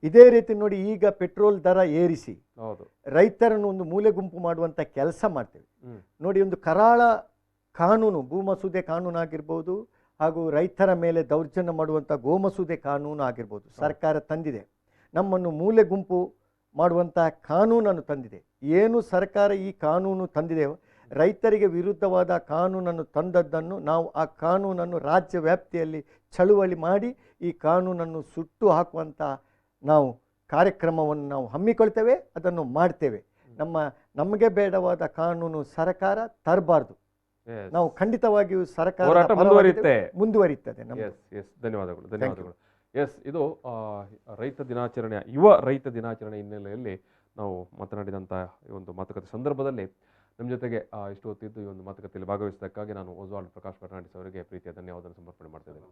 ಇದೇ ರೀತಿ ನೋಡಿ, ಈಗ ಪೆಟ್ರೋಲ್ ದರ ಏರಿಸಿ ರೈತರನ್ನು ಒಂದು ಮೂಲೆ ಗುಂಪು ಮಾಡುವಂತ ಕೆಲಸ ಮಾಡ್ತೇವೆ ನೋಡಿ. ಒಂದು ಕರಾಳ ಕಾನೂನು, ಭೂ ಮಸೂದೆ ಕಾನೂನು ಆಗಿರ್ಬೋದು, ಹಾಗೂ ರೈತರ ಮೇಲೆ ದೌರ್ಜನ್ಯ ಮಾಡುವಂಥ ಗೋಮಸೂದೆ ಕಾನೂನು ಆಗಿರ್ಬೋದು, ಸರ್ಕಾರ ತಂದಿದೆ. ನಮ್ಮನ್ನು ಮೂಲೆ ಗುಂಪು ಮಾಡುವಂಥ ಕಾನೂನನ್ನು ತಂದಿದೆ. ಏನು ಸರ್ಕಾರ ಈ ಕಾನೂನು ತಂದಿದೆ, ರೈತರಿಗೆ ವಿರುದ್ಧವಾದ ಕಾನೂನನ್ನು ತಂದದ್ದನ್ನು ನಾವು ಆ ಕಾನೂನನ್ನು ರಾಜ್ಯ ವ್ಯಾಪ್ತಿಯಲ್ಲಿ ಚಳುವಳಿ ಮಾಡಿ ಈ ಕಾನೂನನ್ನು ಸುಟ್ಟು ಹಾಕುವಂಥ ನಾವು ಕಾರ್ಯಕ್ರಮವನ್ನು ನಾವು ಹಮ್ಮಿಕೊಳ್ತೇವೆ, ಅದನ್ನು ಮಾಡ್ತೇವೆ. ನಮಗೆ ಬೇಡವಾದ ಕಾನೂನು ಸರ್ಕಾರ ತರಬಾರ್ದು. ನಾವು ಖಂಡಿತವಾಗಿಯೂ ಸರ್ಕಾರ ಮುಂದುವರಿಯುತ್ತದೆ. ಧನ್ಯವಾದಗಳು. ಇದು ರೈತ ದಿನಾಚರಣೆಯ ಯುವ ರೈತ ದಿನಾಚರಣೆ ಹಿನ್ನೆಲೆಯಲ್ಲಿ ನಾವು ಮಾತನಾಡಿದಂಥ ಈ ಒಂದು ಮಾತುಕತೆ ಸಂದರ್ಭದಲ್ಲಿ ನಮ್ಮ ಜೊತೆಗೆ ಇಷ್ಟು ಹೊತ್ತಿದ್ದು ಈ ಒಂದು ಮಾತುಕತೆಯಲ್ಲಿ ಭಾಗವಹಿಸಿದ್ದಕ್ಕಾಗಿ ನಾನು ಓಸ್ವಾಲ್ಡ್ ಪ್ರಕಾಶ್ ಫರ್ನಾಂಡಿಸ್ ಅವರಿಗೆ ಪ್ರೀತಿಯ ಧನ್ಯವಾದ ಸಮರ್ಪಣೆ ಮಾಡ್ತಾ ಇದ್ದೇನೆ.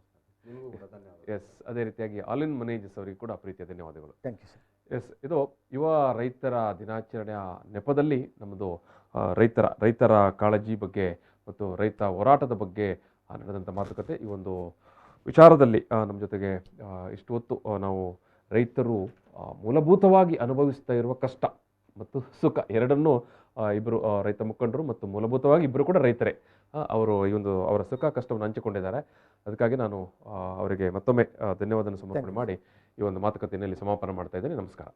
ಅದೇ ರೀತಿಯಾಗಿ ಆಲಿನ್ ಮನೇಜಸ್ ಅವರಿಗೆ ಕೂಡ ಪ್ರೀತಿಯ ಧನ್ಯವಾದಗಳು. ಇದು ಯುವ ರೈತರ ದಿನಾಚರಣೆಯ ನೆಪದಲ್ಲಿ ನಮ್ಮದು ರೈತರ ಕಾಳಜಿ ಬಗ್ಗೆ ಮತ್ತು ರೈತ ಹೋರಾಟದ ಬಗ್ಗೆ ನಡೆದಂಥ ಮಾತುಕತೆ. ಈ ಒಂದು ವಿಚಾರದಲ್ಲಿ ನಮ್ಮ ಜೊತೆಗೆ ಇಷ್ಟು ಹೊತ್ತು ನಾವು ರೈತರು ಮೂಲಭೂತವಾಗಿ ಅನುಭವಿಸ್ತಾ ಇರುವ ಕಷ್ಟ ಮತ್ತು ಸುಖ ಎರಡನ್ನೂ ಇಬ್ಬರು ರೈತ ಮುಖಂಡರು ಮತ್ತು ಮೂಲಭೂತವಾಗಿ ಇಬ್ಬರು ಕೂಡ ರೈತರೇ ಅವರು ಈ ಒಂದು ಅವರ ಸುಖ ಕಷ್ಟವನ್ನು ಹಂಚಿಕೊಂಡಿದ್ದಾರೆ. ಅದಕ್ಕಾಗಿ ನಾನು ಅವರಿಗೆ ಮತ್ತೊಮ್ಮೆ ಧನ್ಯವಾದ ಸಮರ್ಪಣೆ ಮಾಡಿ ಈ ಒಂದು ಮಾತುಕತೆಯಲ್ಲಿ ಸಮಾಪನ ಮಾಡ್ತಾ ಇದ್ದೇನೆ. ನಮಸ್ಕಾರ.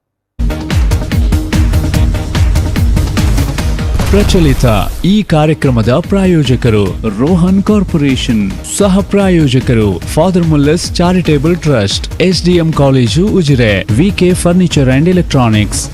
ಪ್ರಚಲಿತ ಈ ಕಾರ್ಯಕ್ರಮದ ಪ್ರಾಯೋಜಕರು ರೋಹನ್ ಕಾರ್ಪೊರೇಷನ್, ಸಹ ಪ್ರಾಯೋಜಕರು father Muller's charitable trust, SDM college Ujire, VK furniture and electronics.